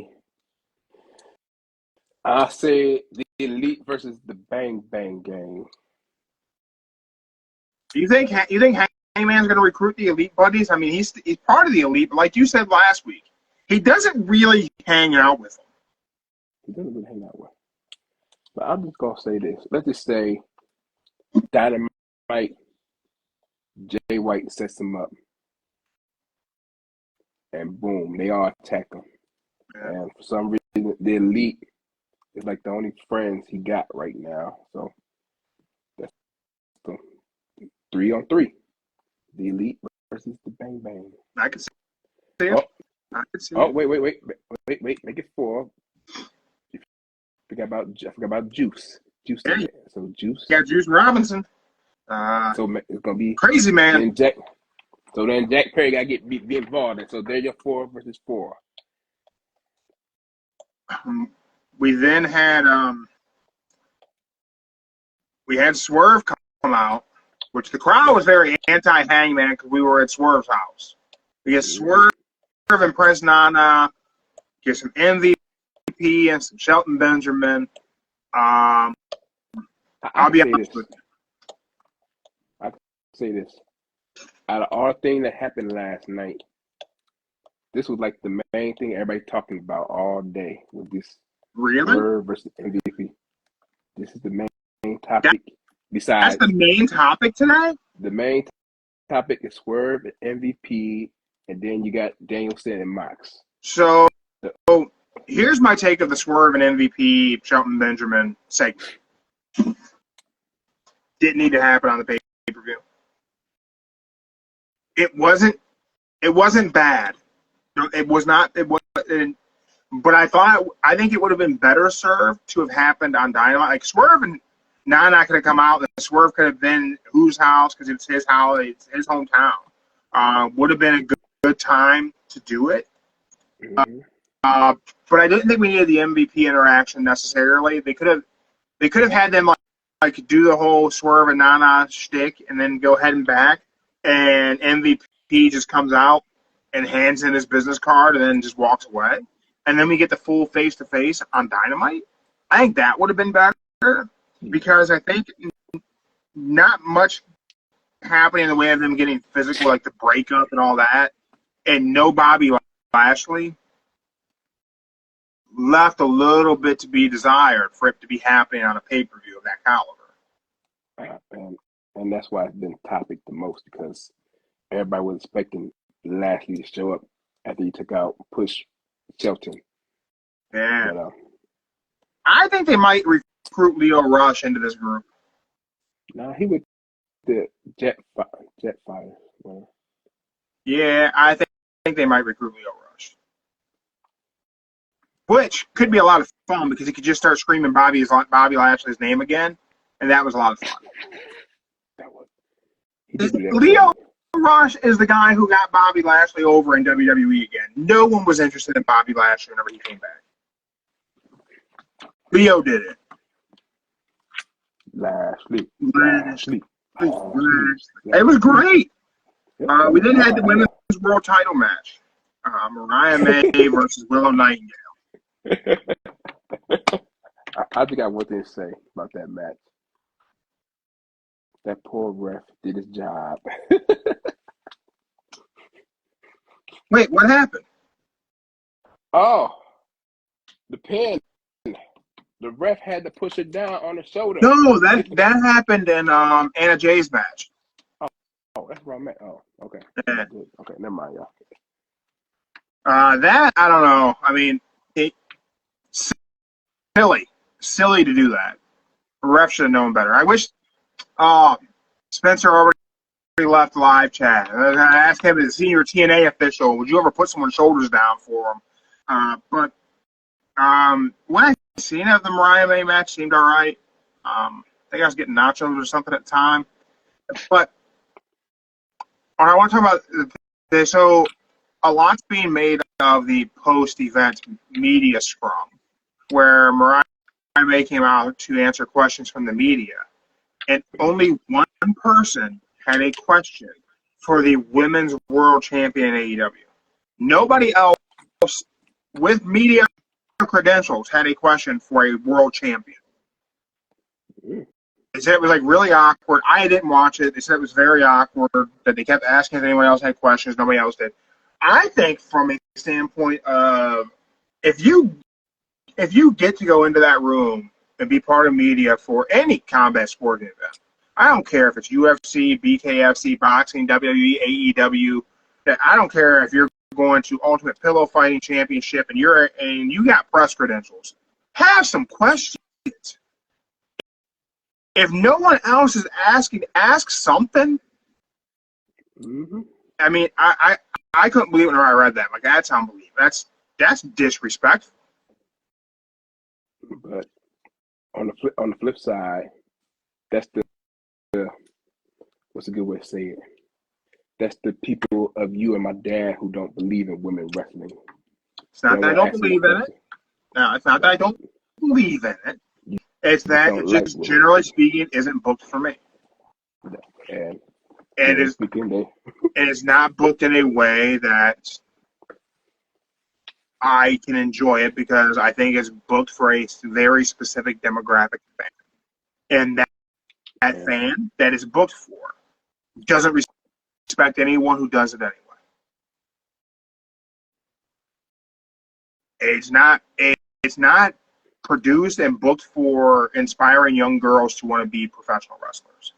I say the Elite versus the Bang Bang Gang. Do you think Hangman's going to recruit the Elite buddies? I mean, he's part of the Elite, but like you said last week, he doesn't really hang out with them. He doesn't really hang out with. But I'm just gonna say this. Let's just say Dynamite Jay White sets him up. And boom, they all attack him. Yeah. And for some reason, the Elite is like the only friends he got right now. So that's the 3-on-3. The Elite versus the Bang Bang. I can see it. I can see it. Wait. Make it 4. I forgot about Juice. Juice. Yeah. So Juice. Yeah, Juice Robinson. So it's gonna be crazy man. So then Jack Perry got to be involved. And so they're your 4 versus 4. We then had Swerve come out, which the crowd was very anti-Hangman because we were at Swerve's house. We get Swerve and Prince Nana, get some MVP and some Shelton Benjamin. I'll be honest with you. I can say this. Out of all things that happened last night, this was like the main thing everybody talking about all day with this Swerve versus MVP. This is the main topic. Besides, that's the main topic today? The main topic is Swerve and MVP, and then you got Danielson and Mox. So here's my take of the Swerve and MVP Shelton Benjamin segment. Didn't need to happen on the pay-per-view. It wasn't bad. It was not. But I think it would have been better served to have happened on Dynamite. Like Swerve and Nana could have come out, and Swerve could have been whose house because it's his house, it's his hometown. Would have been a good time to do it. Mm-hmm. But I didn't think we needed the MVP interaction necessarily. They could have had them like do the whole Swerve and Nana shtick and then go ahead and back. And MVP just comes out and hands in his business card and then just walks away. And then we get the full face-to-face on Dynamite. I think that would have been better because I think not much happening in the way of them getting physical, like the breakup and all that, and no Bobby Lashley left a little bit to be desired for it to be happening on a pay-per-view of that caliber. And that's why it's been topic the most because everybody was expecting Lashley to show up after he took out Push Shelton. Yeah. But, I think they might recruit Leo Rush into this group. No, he would the Jetfire. Yeah, I think they might recruit Leo Rush. Which could be a lot of fun because he could just start screaming Bobby Lashley's name again, and that was a lot of fun. Leo Rush is the guy who got Bobby Lashley over in WWE again. No one was interested in Bobby Lashley whenever he came back. Leo did it. Lashley. It was great. We then had the women's world title match. Mariah May versus Willow Nightingale. I think I have one thing to say about that match. That poor ref did his job. Wait, what happened? Oh, the pin. The ref had to push it down on the shoulder. No, that happened in Anna Jay's match. Oh, that's where I'm at. Oh, okay. Yeah. Okay, never mind, y'all. That, I don't know. I mean, silly to do that. Ref should have known better. I wish Spencer already left live chat. I asked him as a senior TNA official, would you ever put someone's shoulders down for him? But when I seen of the Mariah May match, seemed all right. I think I was getting nachos or something at the time. But I want to talk about this. So a lot's being made of the post-event media scrum, where Mariah May came out to answer questions from the media, and only one person had a question for the women's world champion in AEW. Nobody else with media credentials had a question for a world champion. They said it was like really awkward. I didn't watch it. They said it was very awkward, that they kept asking if anyone else had questions. Nobody else did. I think from a standpoint of if you get to go into that room and be part of media for any combat sporting event, I don't care if it's UFC, BKFC, boxing, WWE, AEW. I don't care if you're going to Ultimate Pillow Fighting Championship and you got press credentials. Have some questions. If no one else is asking, ask something. Mm-hmm. I mean, I couldn't believe it when I read that. Like, that's unbelievable. That's disrespectful. But on the flip side, that's the what's a good way to say it? That's the people of you and my dad who don't believe in women wrestling. It's not that I don't believe in it. No, it's not that I don't believe in it. It's that it just, generally speaking, isn't booked for me. And it's not booked in a way that I can enjoy it, because I think it's booked for a very specific demographic fan. And that fan that is booked for doesn't respect anyone who does it anyway. It's not produced and booked for inspiring young girls to want to be professional wrestlers.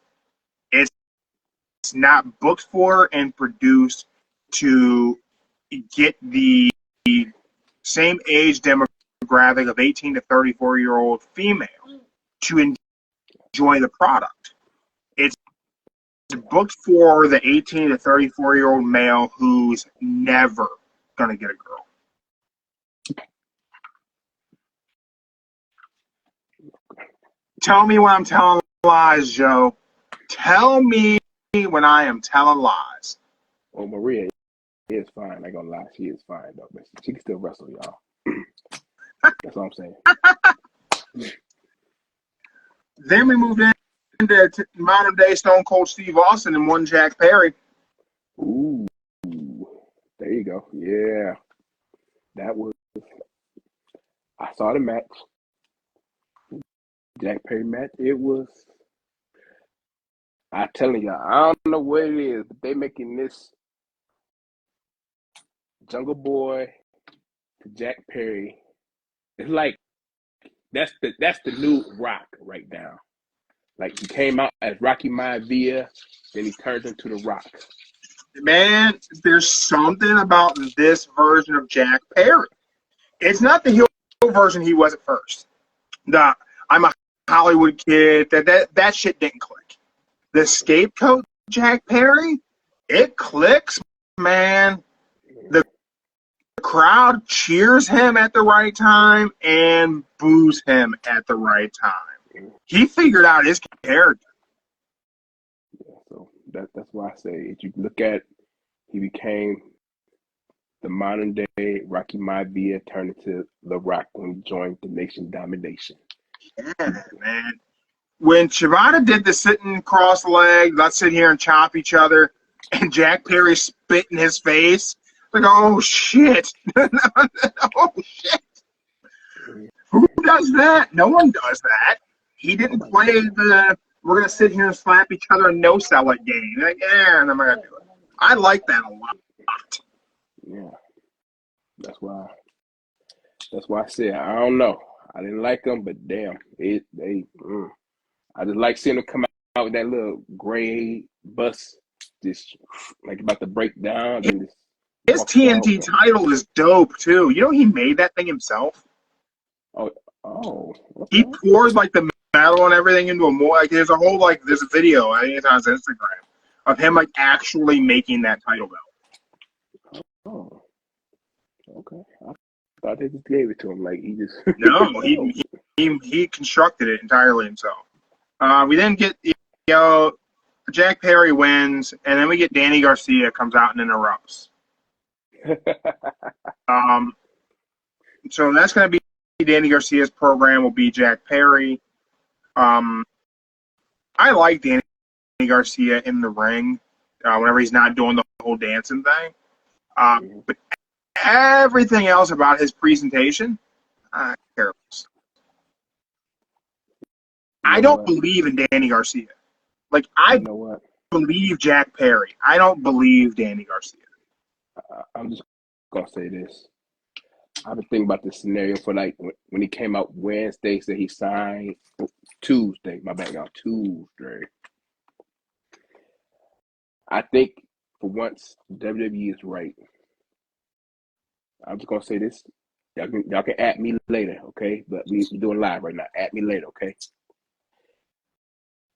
It's not booked for and produced to get the same age demographic of 18 to 34-year-old female to enjoy the product. It's booked for the 18 to 34-year-old male who's never going to get a girl. Tell me when I'm telling lies, Joe. Tell me when I am telling lies. Well, Maria is fine. I ain't gonna lie, she is fine though. But she can still wrestle, y'all. That's all I'm saying. Then we moved into modern day Stone Cold Steve Austin and one Jack Perry. Ooh, there you go. Yeah, that was. I saw the match. Jack Perry match. It was. I telling y'all, I don't know what it is, but they making this Jungle Boy to Jack Perry. It's like that's the new Rock right now. Like, he came out as Rocky Maivia, then he turned into the Rock. Man, there's something about this version of Jack Perry. It's not the heel version he was at first. I'm a Hollywood kid. That shit didn't click. The scapegoat Jack Perry, it clicks, man. The crowd cheers him at the right time and boos him at the right time. He figured out his character. Yeah, so that's why I say, if you look at, he became the modern day Rocky Maivia, turned into The Rock when he joined the Nation Domination. Yeah, man. When Shibata did the sitting cross-legged, let's sit here and chop each other, and Jack Perry spit in his face, like, oh, shit. Oh, shit. Who does that? No one does that. He didn't play the, we're going to sit here and slap each other and no-sell it game. Like, yeah, I'm not going to do it. I like that a lot. Yeah. That's why I said, I don't know. I didn't like them, but damn, I just like seeing them come out with that little gray bus, just like about to break down. And his TNT title is dope too. You know, he made that thing himself. Oh, okay. He pours like the title and everything into a more, like, there's a whole, like, there's a video, I think it's on his Instagram, of him, like, actually making that title belt. Oh, okay. I thought they just gave it to him. Like, he just... No, he constructed it entirely himself. We then get, Jack Perry wins, and then we get Danny Garcia comes out and interrupts. So that's going to be Danny Garcia's program will be Jack Perry. I like Danny Garcia in the ring whenever he's not doing the whole dancing thing. But everything else about his presentation, careless. I don't believe in Danny Garcia. Like, I believe Jack Perry. I don't believe Danny Garcia. I'm just going to say this. I've been thinking about this scenario for, like, when he came out Wednesday, said he signed Tuesday. My bad, y'all. Tuesday. I think, for once, WWE is right. I'm just going to say this. Y'all can at me later, okay? But we're doing live right now. At me later, okay?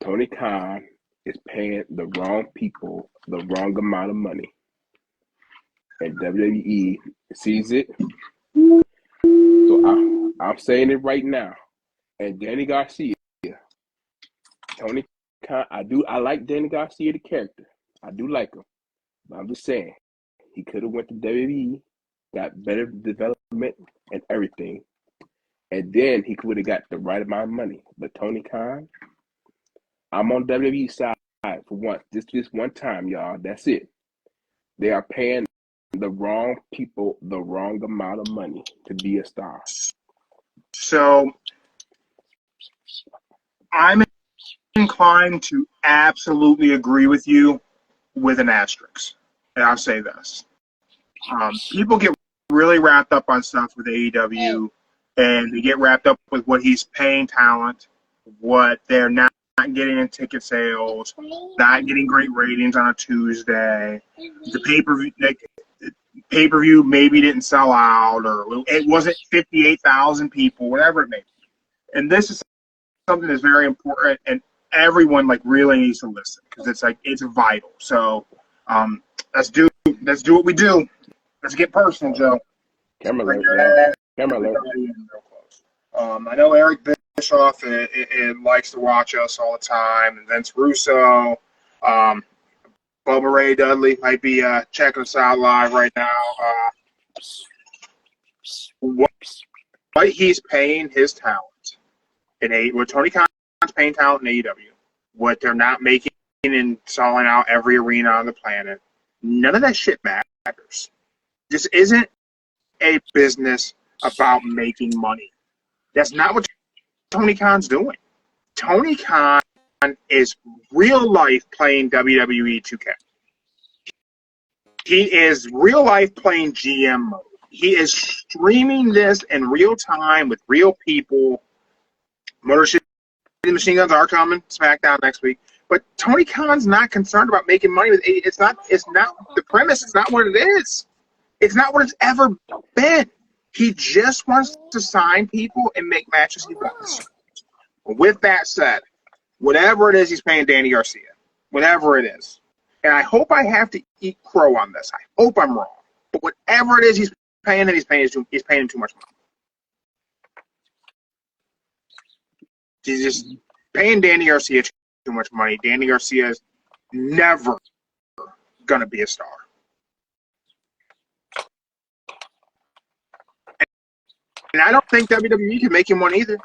Tony Khan is paying the wrong people the wrong amount of money. And WWE sees it. So I'm saying it right now. And Danny Garcia, Tony Khan, I like Danny Garcia, the character. I do like him. But I'm just saying, he could have went to WWE, got better development and everything. And then he would have got the right amount of money. But Tony Khan, I'm on WWE side for once. Just one time, y'all. That's it. They are paying the wrong people the wrong amount of money to be a star. So I'm inclined to absolutely agree with you with an asterisk. And I'll say this. People get really wrapped up on stuff with AEW, and they get wrapped up with what he's paying talent, what they're not getting in ticket sales, not getting great ratings on a Tuesday, the pay-per-view maybe didn't sell out, or it wasn't 58,000 people, whatever it may be. And this is something that's very important, and everyone like really needs to listen because it's vital. So let's do what we do. Let's get personal, Joe. Camera alert. I know Eric Bischoff it likes to watch us all the time, and Vince Russo, Bubba Ray Dudley might be checking us out live right now. What he's paying his talent what Tony Khan's paying talent in AEW, what they're not making and selling out every arena on the planet, none of that shit matters. This isn't a business about making money. That's not what Tony Khan's doing. Tony Khan is real life playing WWE 2K. He is real life playing GM mode. He is streaming this in real time with real people. Motor City Machine Guns are coming. SmackDown next week. But Tony Khan's not concerned about making money with it. It's not the premise is not what it is. It's not what it's ever been. He just wants to sign people and make matches he wants. With that said, whatever it is he's paying Danny Garcia, whatever it is, and I hope I have to eat crow on this. I hope I'm wrong. But whatever it is he's paying him, he's paying him too much money. He's just paying Danny Garcia too much money. Danny Garcia is never going to be a star. And I don't think WWE can make him one either.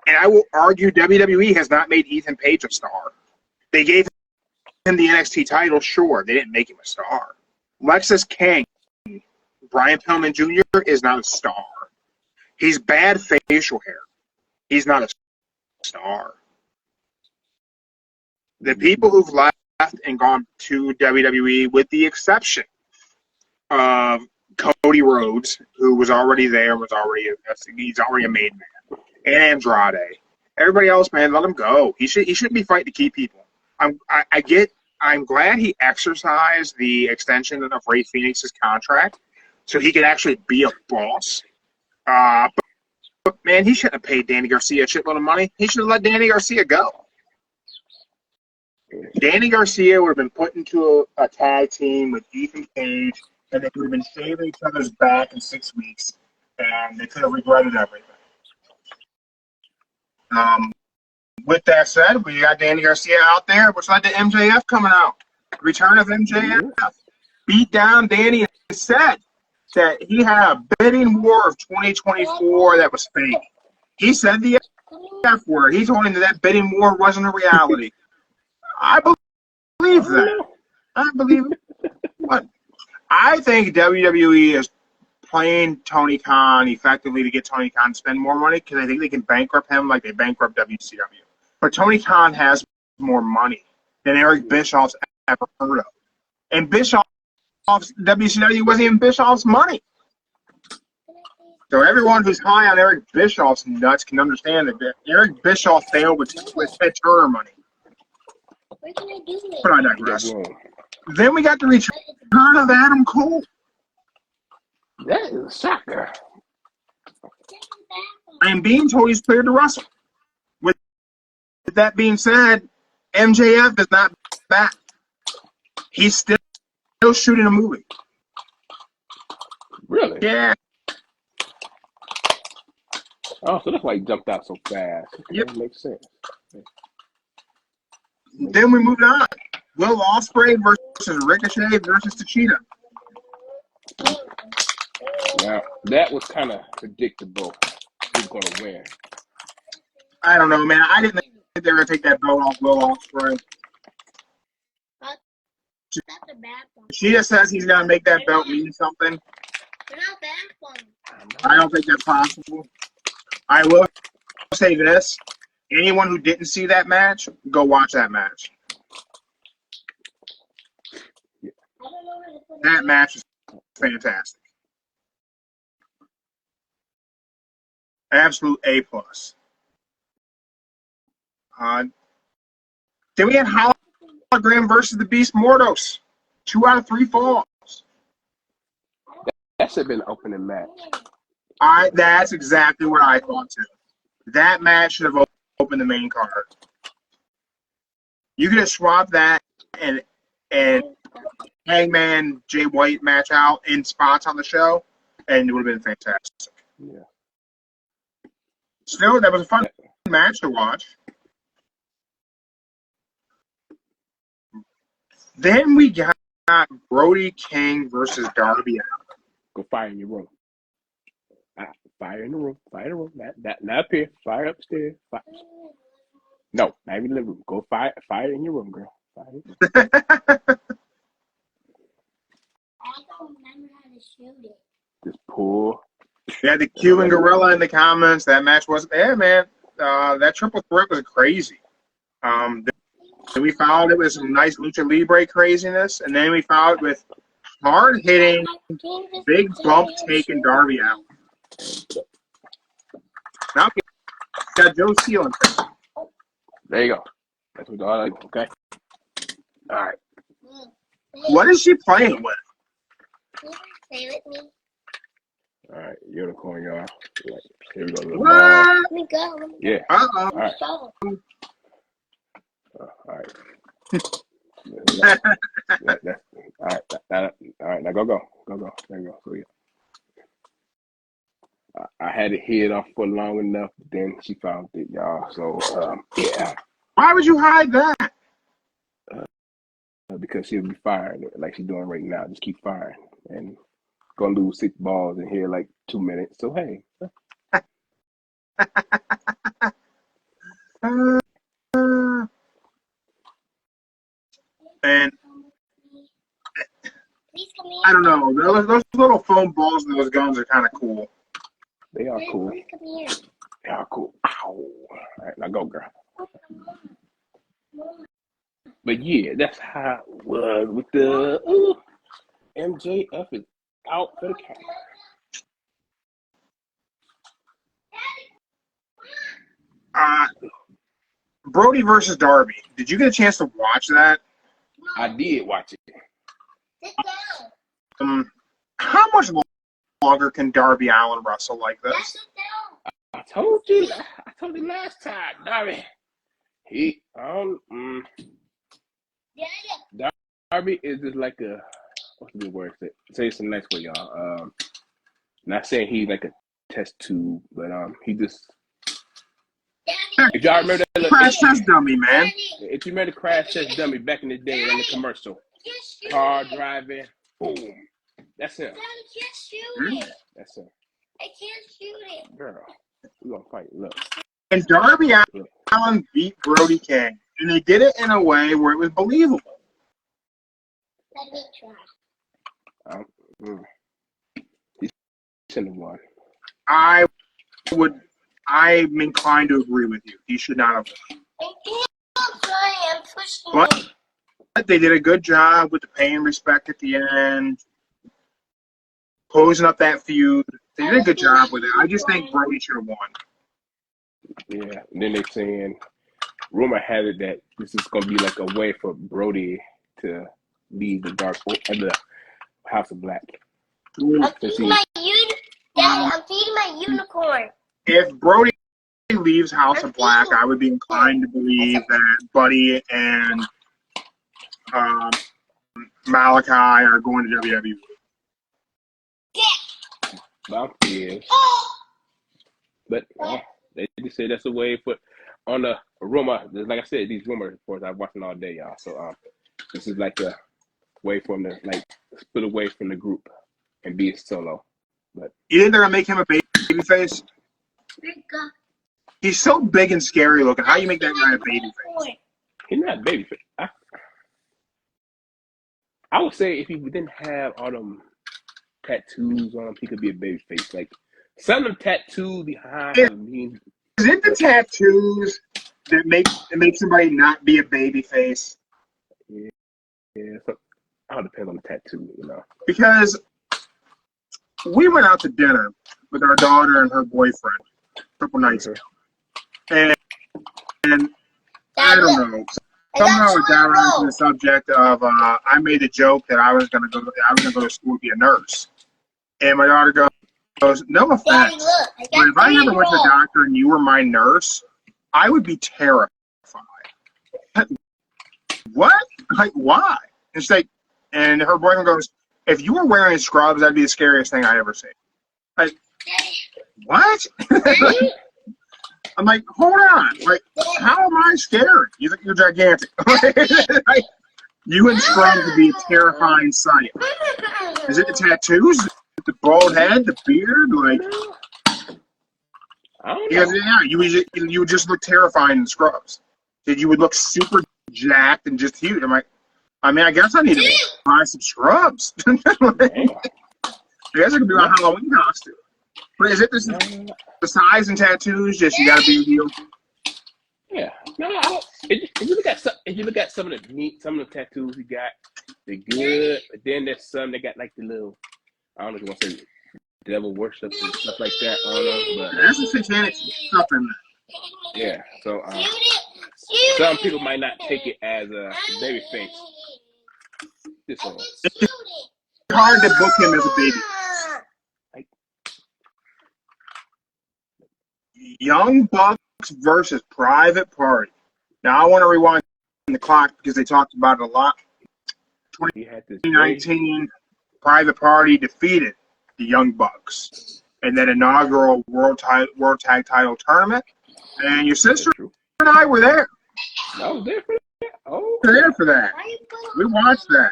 And I will argue WWE has not made Ethan Page a star. They gave him the NXT title, sure. They didn't make him a star. Lexus King, Brian Pillman Jr. is not a star. He's bad facial hair. He's not a star. The people who've left and gone to WWE, with the exception of Cody Rhodes, who was already there, he's already a made man, and Andrade. Everybody else, man, let him go. He shouldn't be fighting to keep people. I'm glad he exercised the extension of Rey Fenix's contract so he could actually be a boss. man, he shouldn't have paid Danny Garcia a shitload of money. He should have let Danny Garcia go. Danny Garcia would have been put into a tag team with Ethan Page, and they would have been shaving each other's back in 6 weeks, and they could have regretted everything. With that said, we got Danny Garcia out there, which led to MJF coming out. Return of MJF. Beat down Danny and said that he had a bidding war of 2024 that was fake. He said the F word. He told him that bidding war wasn't a reality. I believe that. I believe it. But I think WWE is playing Tony Khan effectively to get Tony Khan to spend more money because I think they can bankrupt him like they bankrupt WCW. But Tony Khan has more money than Eric Bischoff's ever heard of. And Bischoff's WCW wasn't even Bischoff's money. So everyone who's high on Eric Bischoff's nuts can understand that Eric Bischoff failed with Ted Turner money. But I digress. Then we got the return of Adam Cole. That is a shocker. I am being told he's cleared to wrestle. With that being said, MJF is not back. He's still shooting a movie. Really? Yeah. Oh, so that's why he jumped out so fast. Yep. That makes sense. Then we moved on. Will Ospreay versus Ricochet versus Tachita. Now, that was kind of predictable. Who's going to win? I don't know, man. I didn't think they were going to take that belt off Will Ospreay. Tachita says he's going to make that belt mean something. I don't think that's possible. I will say this. Anyone who didn't see that match, go watch that match. That match is fantastic. Absolute A+. Then we had Hologram versus the Beast Mordos. 2 out of 3 falls. That should have been an opening match. That's exactly what I thought too. That match should have opened the main card. You could have swapped that and Hangman Jay White match out in spots on the show, and it would have been fantastic. Yeah. Still, that was a fun match to watch. Then we got Brody King versus Darby Allin. Go fire in your room. Fire in the room. Fire in the room. Not up here. Fire upstairs. Fire. No, not even in the living room. Go fire in your room, girl. Fire. I don't remember how to shoot it. Just pull. We had the Cuban Gorilla in the comments. That match was, man, that triple threat was crazy. Then we followed it with some nice Lucha Libre craziness, and then we followed it with hard-hitting, big bump-taking Darby Allin. Now we got Joe Seal in there. There you go. That's what all I like. Okay. All right. What is she playing with? Stay with me. All right. Unicorn, y'all. Here we go. What? Let me go. Yeah. Uh-oh. All right. Go. All right. All right. Now go. There you go. So yeah. I had it hid off for long enough, then she found it, y'all. So yeah. Why would you hide that? Because she'll be firing like she's doing right now. Just keep firing and gonna lose 6 balls in here like 2 minutes. So hey. And I don't know. Those little foam balls and those guns are kind of cool. They are cool. Come here. They are cool. Ow. All right, now go, girl. But yeah, that's how it was with the MJF is out for the count. Brody versus Darby. Did you get a chance to watch that? I did watch it. Sit down. How much longer can Darby Allin wrestle like Yeah, this? sit down. I told you last time, Darby. Darby is just like a, what's the good word? Say it's a nice way, y'all. Not saying he's like a test tube, but he just. If y'all remember that crash test dummy, man. If you remember the crash test dummy back in the day in the commercial, car driving, boom, that's him. Daddy can't shoot it. That's him. I can't shoot it. Girl, we gonna fight. Look. And Darby Allin beat Brody King, and they did it in a way where it was believable. Let me try. He shouldn't have won. I'm inclined to agree with you. He should not have won. I'm pushing it. But they did a good job with the pay and respect at the end, closing up that feud. They did a good job with it. I just think Brody should have won. Yeah, and then they're saying, rumor has it that this is going to be like a way for Brody to leave the House of Black. I'm feeding my unicorn. If Brody leaves House of Black, I would be inclined to believe that Buddy and Malachi are going to WWE. But they just say that's a way for on the rumor. Like I said, these rumor reports I've watched them all day, y'all. So this is like a way for him to like split away from the group and be a solo. But you think they're gonna make him a baby face? He's so big and scary looking. How do you make that guy a baby face? He's not a baby face. I would say if he didn't have all them tattoos on him, he could be a baby face. Like some of them tattoos behind him. Is it the tattoos that make somebody not be a baby face? Yeah. So, it all depends on the tattoo, you know. Because we went out to dinner with our daughter and her boyfriend a couple nights ago, and I don't know. Somehow it got around to the subject of I made a joke that I was gonna go to school to be a nurse, and my daughter goes, no offense, Daddy, look, but if I ever went to the doctor and you were my nurse, I would be terrified. What? Like, why? It's like, and her boyfriend goes, if you were wearing scrubs, that'd be the scariest thing I ever seen. Like, what? I'm like, hold on. Like, how am I scared? You think you're gigantic. Like, you and scrubs would be a terrifying sight. Is it the tattoos? The bald head? The beard? Like, I don't know. because, yeah, you would just look terrifying in scrubs. You would look super jacked and just huge. I'm like, I guess I need to buy some scrubs. I guess it could be a Halloween costume. But is it the size and tattoos? Just you gotta be real. Yeah. No. If you look at some of the tattoos he got, they're good. But then there's some that got like the little, I don't know if you want to say devil worship and stuff like that on them. But There's some satanic stuff in there. yeah. So some people might not take it as a baby face. This one. It's hard to book him as a baby. Young Bucks versus Private Party. Now, I want to rewind the clock because they talked about it a lot. 2019, Private Party defeated the Young Bucks in that inaugural World Tag Title tournament. And your sister and I were there. I was there for that. Oh, We were there for that. We watched that.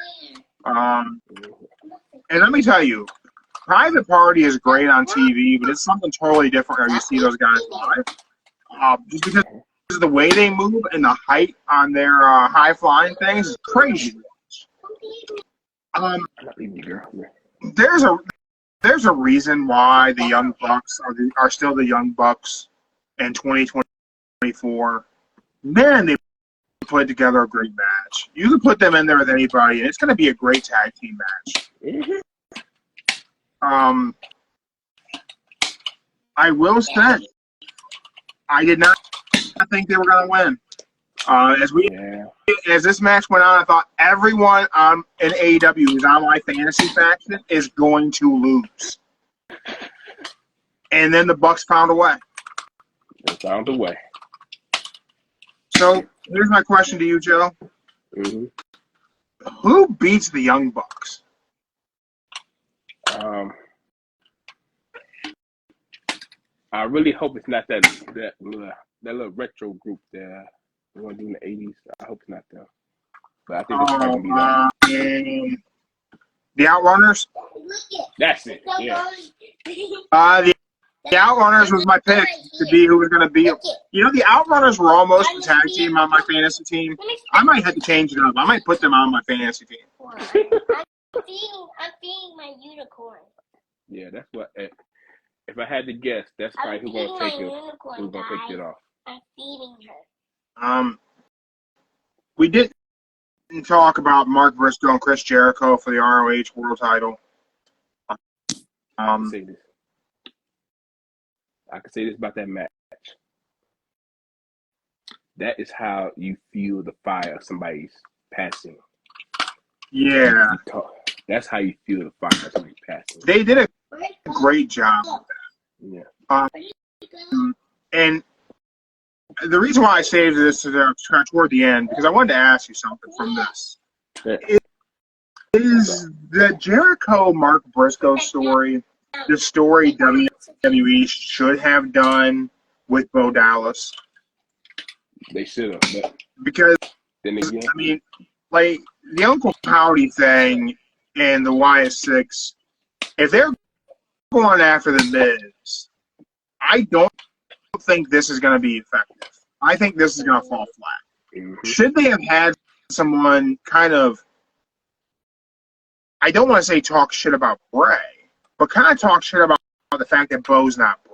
And let me tell you, Private Party is great on TV, but it's something totally different when you see those guys live. Just because of the way they move and the height on their high-flying things is crazy. There's a reason why the Young Bucks are still the Young Bucks in 2024. Man, they put together a great match. You can put them in there with anybody, and it's going to be a great tag team match. I will say, I did not think they were going to win. As this match went on, I thought everyone in AEW who's on my fantasy faction is going to lose. And then the Bucks found a way. They found a way. So here's my question to you, Joe. Mm-hmm. Who beats the Young Bucks? I really hope it's not that little retro group that we're gonna do in the '80s. I hope it's not them. But I think it's probably gonna be them. The Outrunners? That's it. Yeah. The Outrunners was my pick to be who was going to be. You know, the Outrunners were almost the tag team on my fantasy team. I might have to change it up. I might put them on my fantasy team. I'm feeding my unicorn. Yeah, that's what. If I had to guess, that's probably who's gonna take it off. I'm feeding her. We didn't talk about Mark Briscoe and Chris Jericho for the ROH World Title. I can say this about that match. That is how you feel the fire of somebody's passing. Yeah. That's how you feel the fire of somebody's passing. They did a great job with that. Yeah. And the reason why I saved this toward the end, because I wanted to ask you something from this. Yeah. Is the Jericho-Mark Briscoe story the story WWE should have done with Bo Dallas? They should have. Because, then again, I mean, like, the Uncle Howdy thing and the YS6, if they're going after the Miz, I don't think this is going to be effective. I think this is going to fall flat. Mm-hmm. Should they have had someone kind of, I don't want to say talk shit about Bray, but kind of talk shit about the fact that Bo's not Bray?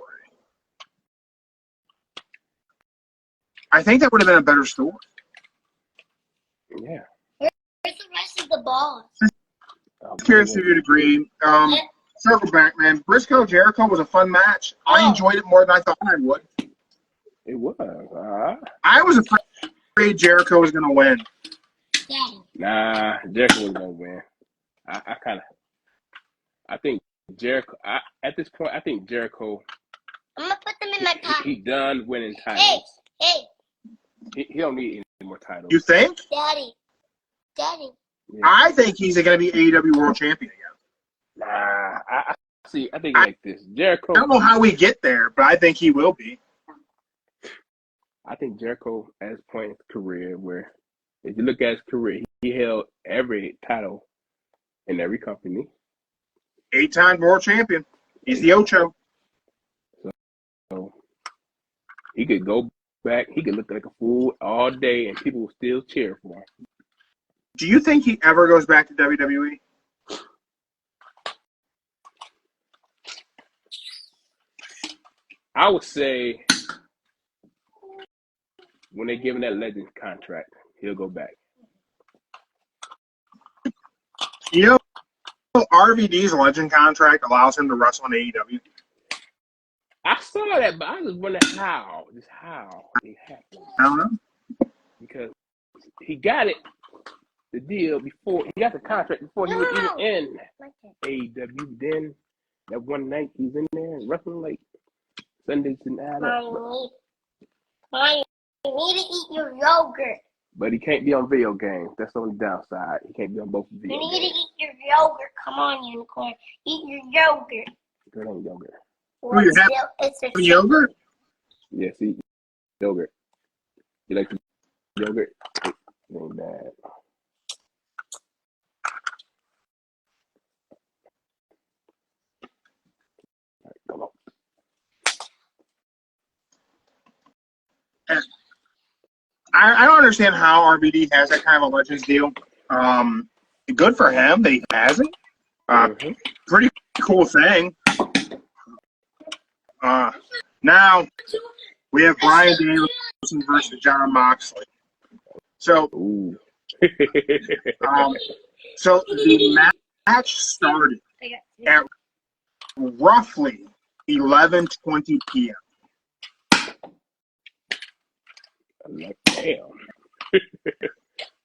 I think that would have been a better story. Yeah. Where's the rest of the balls? I'm curious if you'd agree. Circle back, man. Briscoe Jericho was a fun match. I enjoyed it more than I thought I would. It was. I was afraid Jericho was going to win. Daddy. Nah, Jericho was gonna win. I think Jericho. At this point, I think Jericho. I'm gonna put them in my pocket. He done winning titles. Hey. He don't need any more titles. You think? Daddy. Yeah. I think he's going to be AEW World Champion again. Nah, I think like this. Jericho. I don't know how we get there, but I think he will be. I think Jericho at his point in his career, where if you look at his career, he held every title in every company. 8-time world champion. He's the Ocho. So he could go back. He could look like a fool all day, and people will still cheer for him. Do you think he ever goes back to WWE? I would say when they give him that Legends contract, he'll go back. You know, RVD's Legend contract allows him to wrestle in AEW. I saw that, but I was wondering how it happened. I don't know. Because he got the deal before, he got the contract before he was even in AEW. Then that one night he was in there wrestling like Sundays and Adams. Mommy, you need to eat your yogurt. But he can't be on video games. That's the only downside. He can't be on both video games. You need to eat your yogurt. Come on, unicorn. Eat your yogurt. Good ain't yogurt. Well, you have yogurt? Yes, eat yogurt. You like the yogurt? It ain't bad. All right, come on. I don't understand how RVD has that kind of a Legends deal. Good for him that he has it. Pretty cool thing. Now we have Bryan Danielson versus John Moxley. So, so the match started at roughly 11:20 p.m. Like, damn.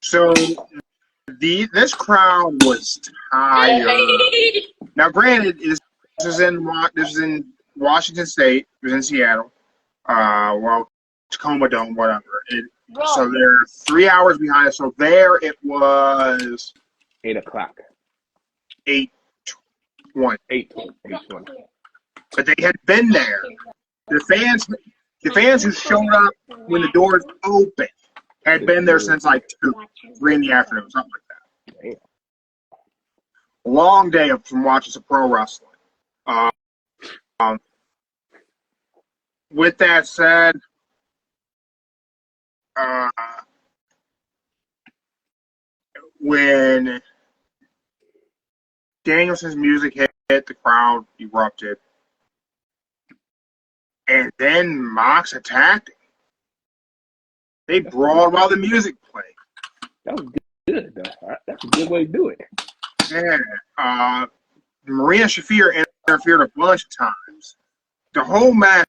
So this crowd was tired. Now, granted, this is in Washington State. It was in Seattle. Well, Tacoma Dome, whatever. So Bro, they're 3 hours behind us. So there it was 8 o'clock. 8:20. 8:20. But they had been there. The fans who showed up when the doors opened had been there since like 2, 3 in the afternoon, something like that. Damn. Long day from watching some pro wrestling. With that said, when Danielson's music hit, the crowd erupted. And then Mox attacked him. They brawled while the music played. That was good, though. That's a good way to do it. Yeah. Marina Shafir interfered a bunch of times. The whole match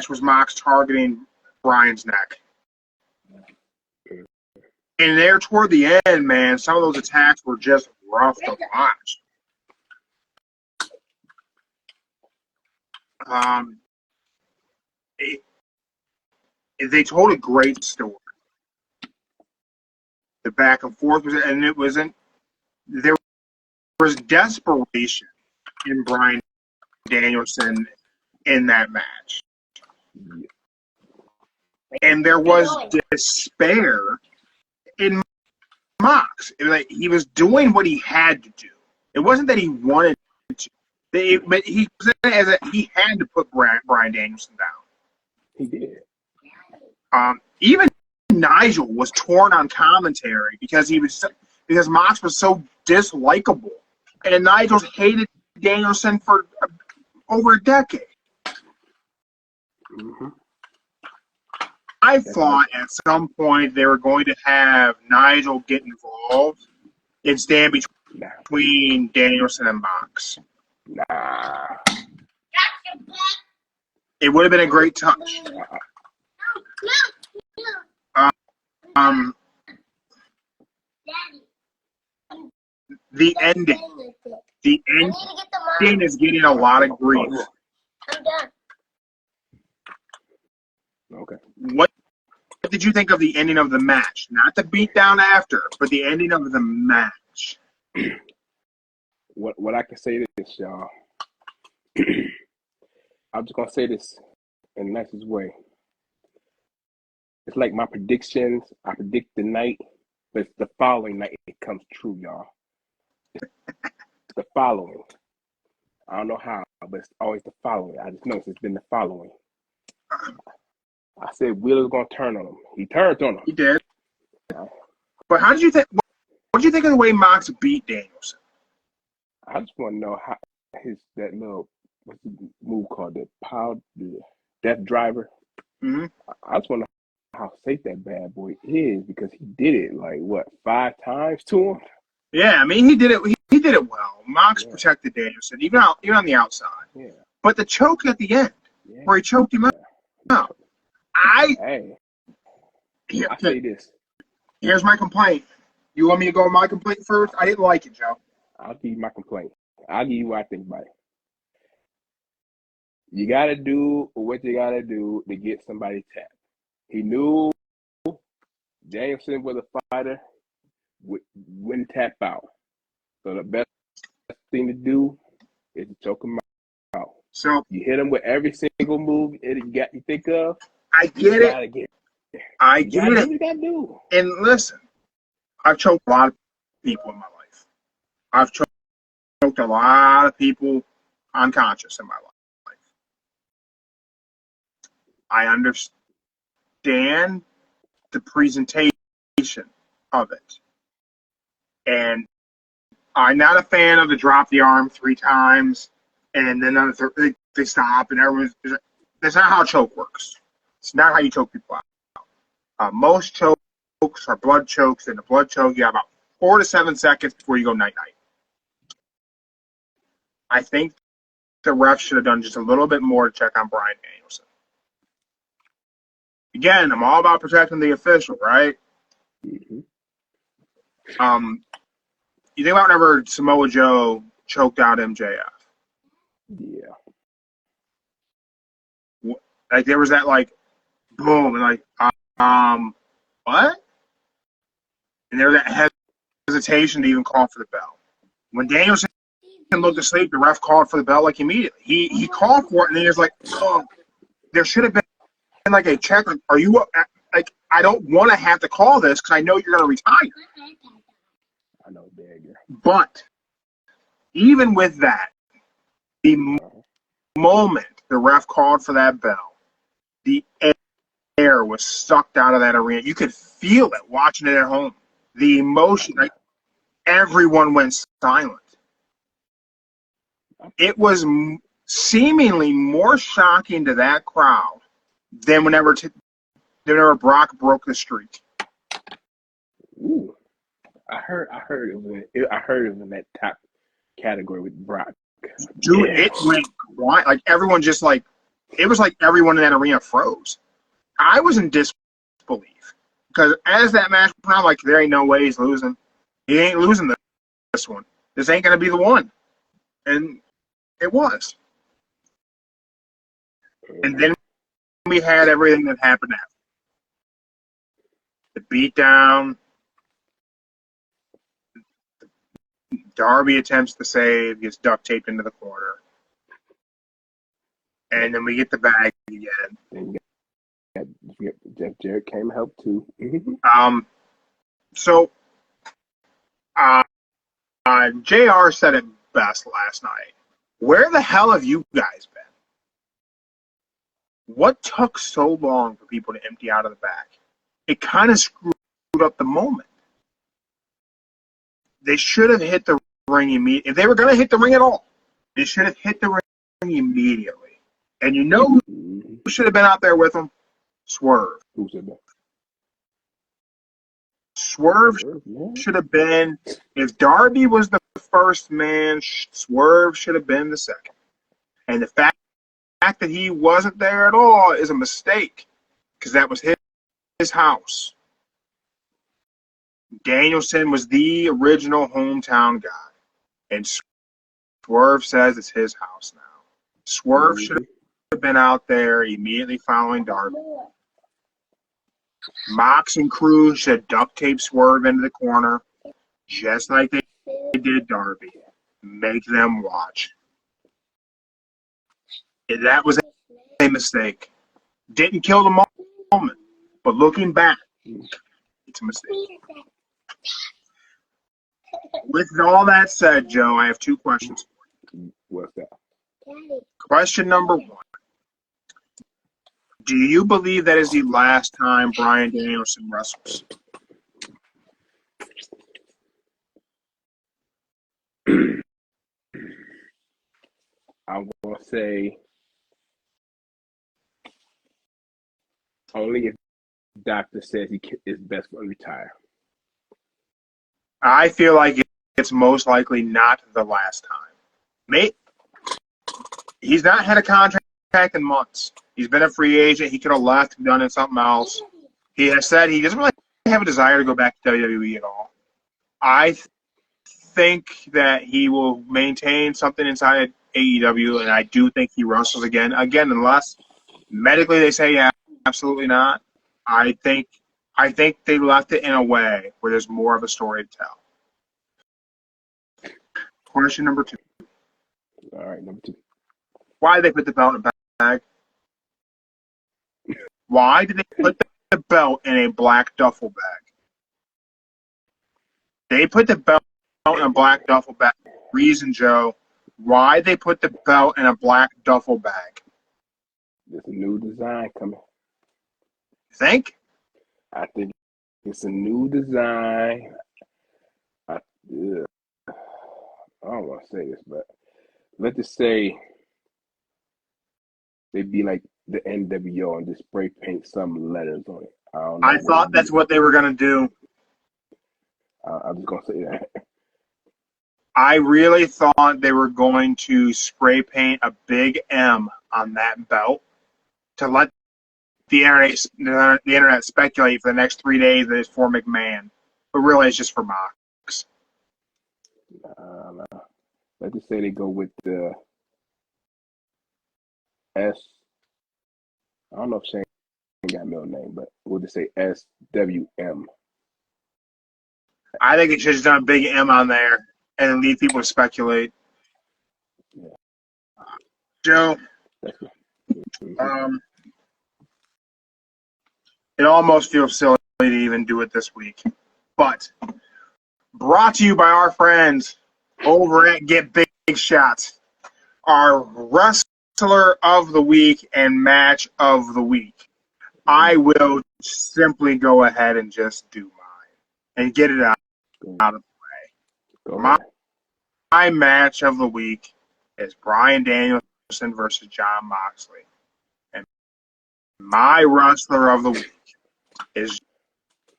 was Mox targeting Bryan's neck. And there toward the end, man, some of those attacks were just rough to watch. They told a great story. The back and forth was, and it wasn't. There was desperation in Bryan Danielson in that match, and there was despair in Mox. Like, he was doing what he had to do. It wasn't that he wanted to, but he had to put Bryan Danielson down. He did. Even Nigel was torn on commentary because Mox was so dislikable, and Nigel's hated Danielson for over a decade. Mm-hmm. I thought at some point they were going to have Nigel get involved and stand between Danielson and Mox. Nah. It would have been a great touch. The ending is getting a lot of grief. I'm done. Okay. What did you think of the ending of the match? Not the beatdown after, but the ending of the match. What I can say to this, y'all. I'm just gonna say this in the nicest way. It's like my predictions. I predict the night, but it's the following night it comes true, y'all. It's the following. I don't know how, but it's always the following. I just know it's been the following. I said Wheeler's gonna turn on him. He turned on him. He did. But how did you think? What did you think of the way Mox beat Danielson? I just want to know how that little what's the move called, the Death Driver. Mm-hmm. I just want to know how safe that bad boy is, because he did it like what, 5 times to him. Yeah, I mean he did it. He did it well. Mox protected Danielson even on the outside. Yeah. But the choke at the end, where he choked him out. I say this. Here's my complaint. You want me to go with my complaint first? I didn't like it, Joe. I'll give you my complaint. I'll give you what I think about it. You got to do what you got to do to get somebody tapped. He knew Danielson was a fighter, wouldn't tap out. So the best thing to do is to choke him out. So you hit him with every single move you think of. I get it. I get it. You gotta do. And listen, I've choked a lot of people in my life. I've choked a lot of people unconscious in my life. I understand the presentation of it. And I'm not a fan of the drop the arm 3 times and then they stop and everyone's. That's not how a choke works. It's not how you choke people out. Most chokes are blood chokes, and the blood choke, you have about 4 to 7 seconds before you go night-night. I think the ref should have done just a little bit more to check on Bryan Danielson. Again, I'm all about protecting the official, right? Mm-hmm. You think about whenever Samoa Joe choked out MJF. Yeah. Like there was that like boom and like what? And there was that hesitation to even call for the bell. When Danielson looked asleep, the ref called for the bell like immediately. He called for it, and then he was like, "Oh, there should have been like a check. Like, are you like? I don't want to have to call this because I know you're going to retire." I know, big. But even with that, the moment the ref called for that bell, the air was sucked out of that arena. You could feel it watching it at home. The emotion, like everyone went silent. It was seemingly more shocking to that crowd than whenever Brock broke the streak. Ooh, I heard it was in that top category with Brock. Dude, It went quiet. Like everyone just like it was like everyone in that arena froze. I was in disbelief because as that match went on, like there ain't no way he's losing. He ain't losing this one. This ain't gonna be the one, and it was. And then we had everything that happened after the beatdown. Darby attempts to save, gets duct taped into the corner, and then we get the bag again. And Jeff Jarrett came to help too. So, JR said it best last night. Where the hell have you guys been? What took so long for people to empty out of the back? It kind of screwed up the moment. They should have hit the ring immediately. If they were going to hit the ring at all, they should have hit the ring immediately. And you know who should have been out there with them? Swerve. Who said that? Swerve should have been, if Darby was the first man, Swerve should have been the second. And the fact that he wasn't there at all is a mistake because that was his house. Danielson was the original hometown guy. And Swerve says it's his house now. Swerve should have been out there immediately following Darby. Mox and Cruz should duct tape Swerve into the corner, just like they did Darby. Make them watch. That was a mistake. Didn't kill the moment, but looking back, it's a mistake. With all that said, Joe, I have two questions for you. What's that? Question number one. Do you believe that is the last time Bryan Danielson wrestles? I'm going to say only if doctor says he is best to retire. I feel like it's most likely not the last time. He's not had a contract in months. He's been a free agent. He could have left and done something else. He has said he doesn't really have a desire to go back to WWE at all. I think that he will maintain something inside AEW, and I do think he wrestles again. Again, unless medically they say yeah, absolutely not. I think they left it in a way where there's more of a story to tell. Question number two. All right, number two. Why did they put the belt in a bag? Why did they put the belt in a black duffel bag? They put the belt in a black duffel bag. Reason, Joe. Why they put the belt in a black duffel bag? There's a new design coming. Think? I think it's a new design. I don't want to say this, but let's just say they'd be like the NWO and just spray paint some letters on it. I thought that's what they were going to do. I'm just going to say that. I really thought they were going to spray paint a big M on that belt to let the internet speculate for the next 3 days that it's for McMahon. But really, it's just for Mox. Let's just say they go with the S I don't know if Shane got a middle name, but we'll just say SWM. I think it should have done a big M on there and leave people to speculate. Yeah. Joe, Mm-hmm. It almost feels silly to even do it this week. But brought to you by our friends over at Get Big Shots, our Wrestler of the Week and Match of the Week. I will simply go ahead and just do mine and get it out of the way. My match of the week is Bryan Danielson versus Jon Moxley. And my wrestler of the week is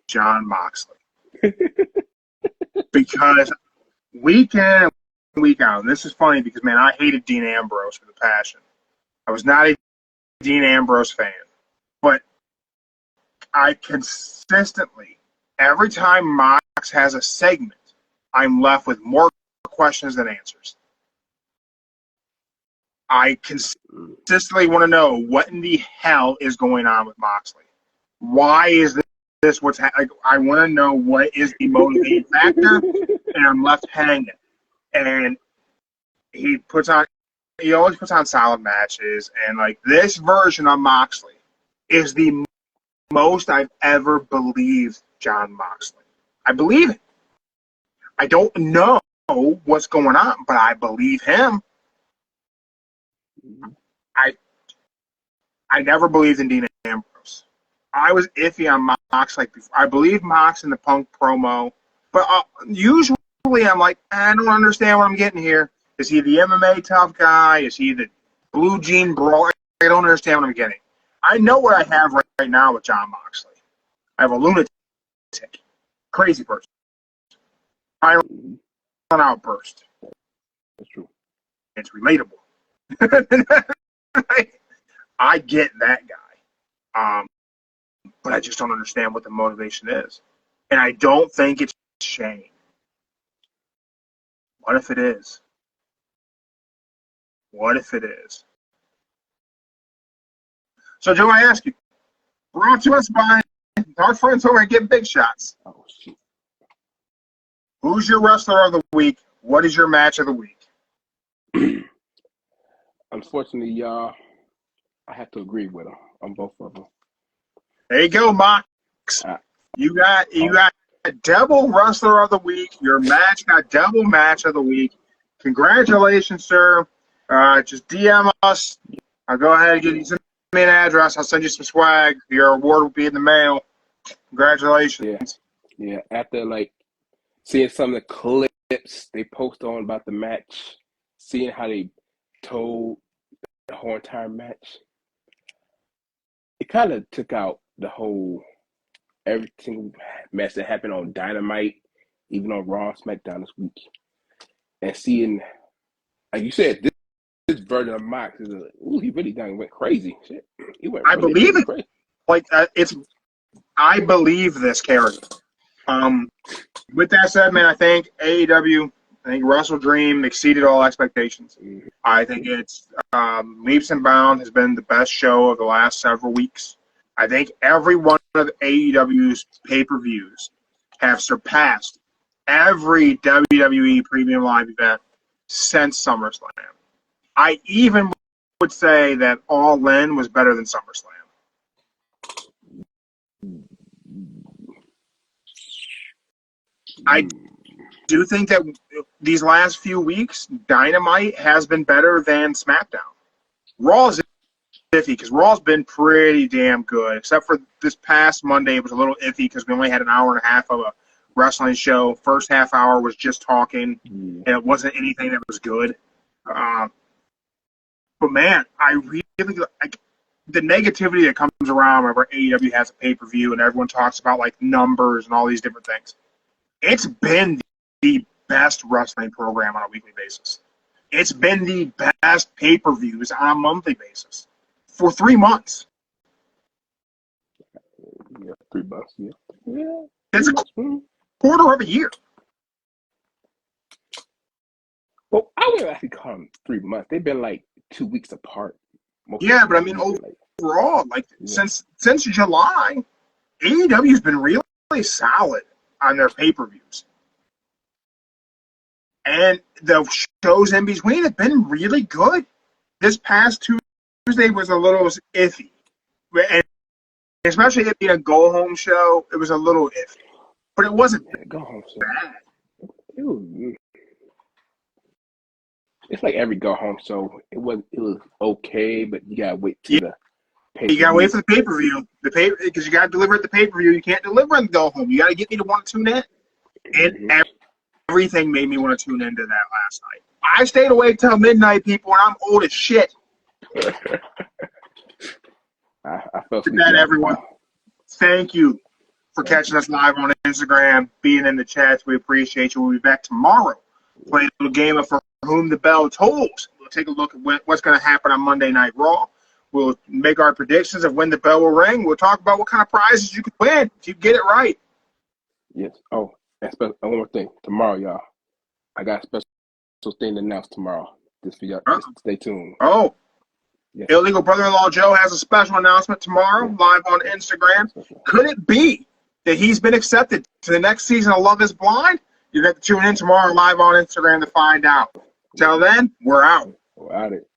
Jon Moxley. Because week in and week out, and this is funny because, man, I hated Dean Ambrose with a passion. I was not a Dean Ambrose fan. But I consistently, every time Mox has a segment, I'm left with more questions than answers. I consistently want to know what in the hell is going on with Moxley. Why is this what's happening? I want to know what is the motivating factor, and I'm left hanging. And he always puts on solid matches, and like this version of Moxley is the most I've ever believed Jon Moxley. I believe it. I don't know what's going on, but I believe him. I never believed in Dean Ambrose. I was iffy on Mox like before. I believe Mox in the Punk promo, but usually I'm like, I don't understand what I'm getting here. Is he the MMA tough guy? Is he the blue jean brawler? I don't understand what I'm getting. I know what I have right now with Jon Moxley. I have a lunatic, crazy person. I an outburst. That's true. It's relatable. I get that guy. But I just don't understand what the motivation is. And I don't think it's Shane. What if it is? What if it is? So, Joe, I ask you, brought to us by our friends over at Get Big Shots. Oh, shit. Who's your wrestler of the week? What is your match of the week? Unfortunately, y'all, I have to agree with him on both of them. There you go, Mox. You got double wrestler of the week. Your match got double match of the week. Congratulations, sir. Just DM us. I'll go ahead and send me an address. I'll send you some swag. Your award will be in the mail. Congratulations. Yeah. After seeing some of the clips they post on about the match, seeing how they told the whole entire match, it kind of took out the whole everything match that happened on Dynamite, even on Raw and SmackDown this week, and seeing, like you said, this version of Mox is he really went crazy. Shit, he went. I believe it. Crazy. I believe this character. With that said, man, I think AEW, WrestleDream exceeded all expectations. Mm-hmm. I think it's leaps and bounds has been the best show of the last several weeks. I think every one of AEW's pay-per-views have surpassed every WWE Premium Live event since SummerSlam. I even would say that All In was better than SummerSlam. I do think that these last few weeks, Dynamite has been better than SmackDown. Raw is iffy because Raw's been pretty damn good, except for this past Monday. It was a little iffy because we only had an hour and a half of a wrestling show. First half hour was just talking, and it wasn't anything that was good. But, man, I really like the negativity that comes around whenever AEW has a pay-per-view and everyone talks about, numbers and all these different things. It's been the best wrestling program on a weekly basis. It's been the best pay-per-views on a monthly basis for 3 months. Yeah, 3 months. Yeah. It's a quarter of a year. Well, I wouldn't actually call them 3 months. They've been 2 weeks apart. Yeah, but I mean, Raw. Like since July, AEW's been really solid on their pay-per-views. And the shows in between have been really good. This past Tuesday was a little iffy. And especially it being a go-home show, it was a little iffy. But it wasn't go-home show. bad. It's like every go-home show. It was okay, but you gotta wait till the pay-per-view. You gotta wait for the pay-per-view. Because you gotta deliver at the pay-per-view. You can't deliver on the go-home. You gotta get me to want to tune in. And everything made me want to tune into that last night. I stayed awake till midnight, people, and I'm old as shit. I felt that, everyone. Thank you for catching us live on Instagram, being in the chats. We appreciate you. We'll be back tomorrow. Play a little game of For Whom the Bell Tolls. We'll take a look at what's going to happen on Monday Night Raw. We'll make our predictions of when the bell will ring. We'll talk about what kind of prizes you could win if you get it right. Yes. Oh, and one more thing. Tomorrow, y'all, I got a special thing to announce tomorrow. Just for y'all. Just stay tuned. Oh. Yes. Illegal Brother-in-Law Joe has a special announcement tomorrow, live on Instagram. Could it be that he's been accepted to the next season of Love is Blind? You have to tune in tomorrow live on Instagram to find out. Till then, we're out. We're out it.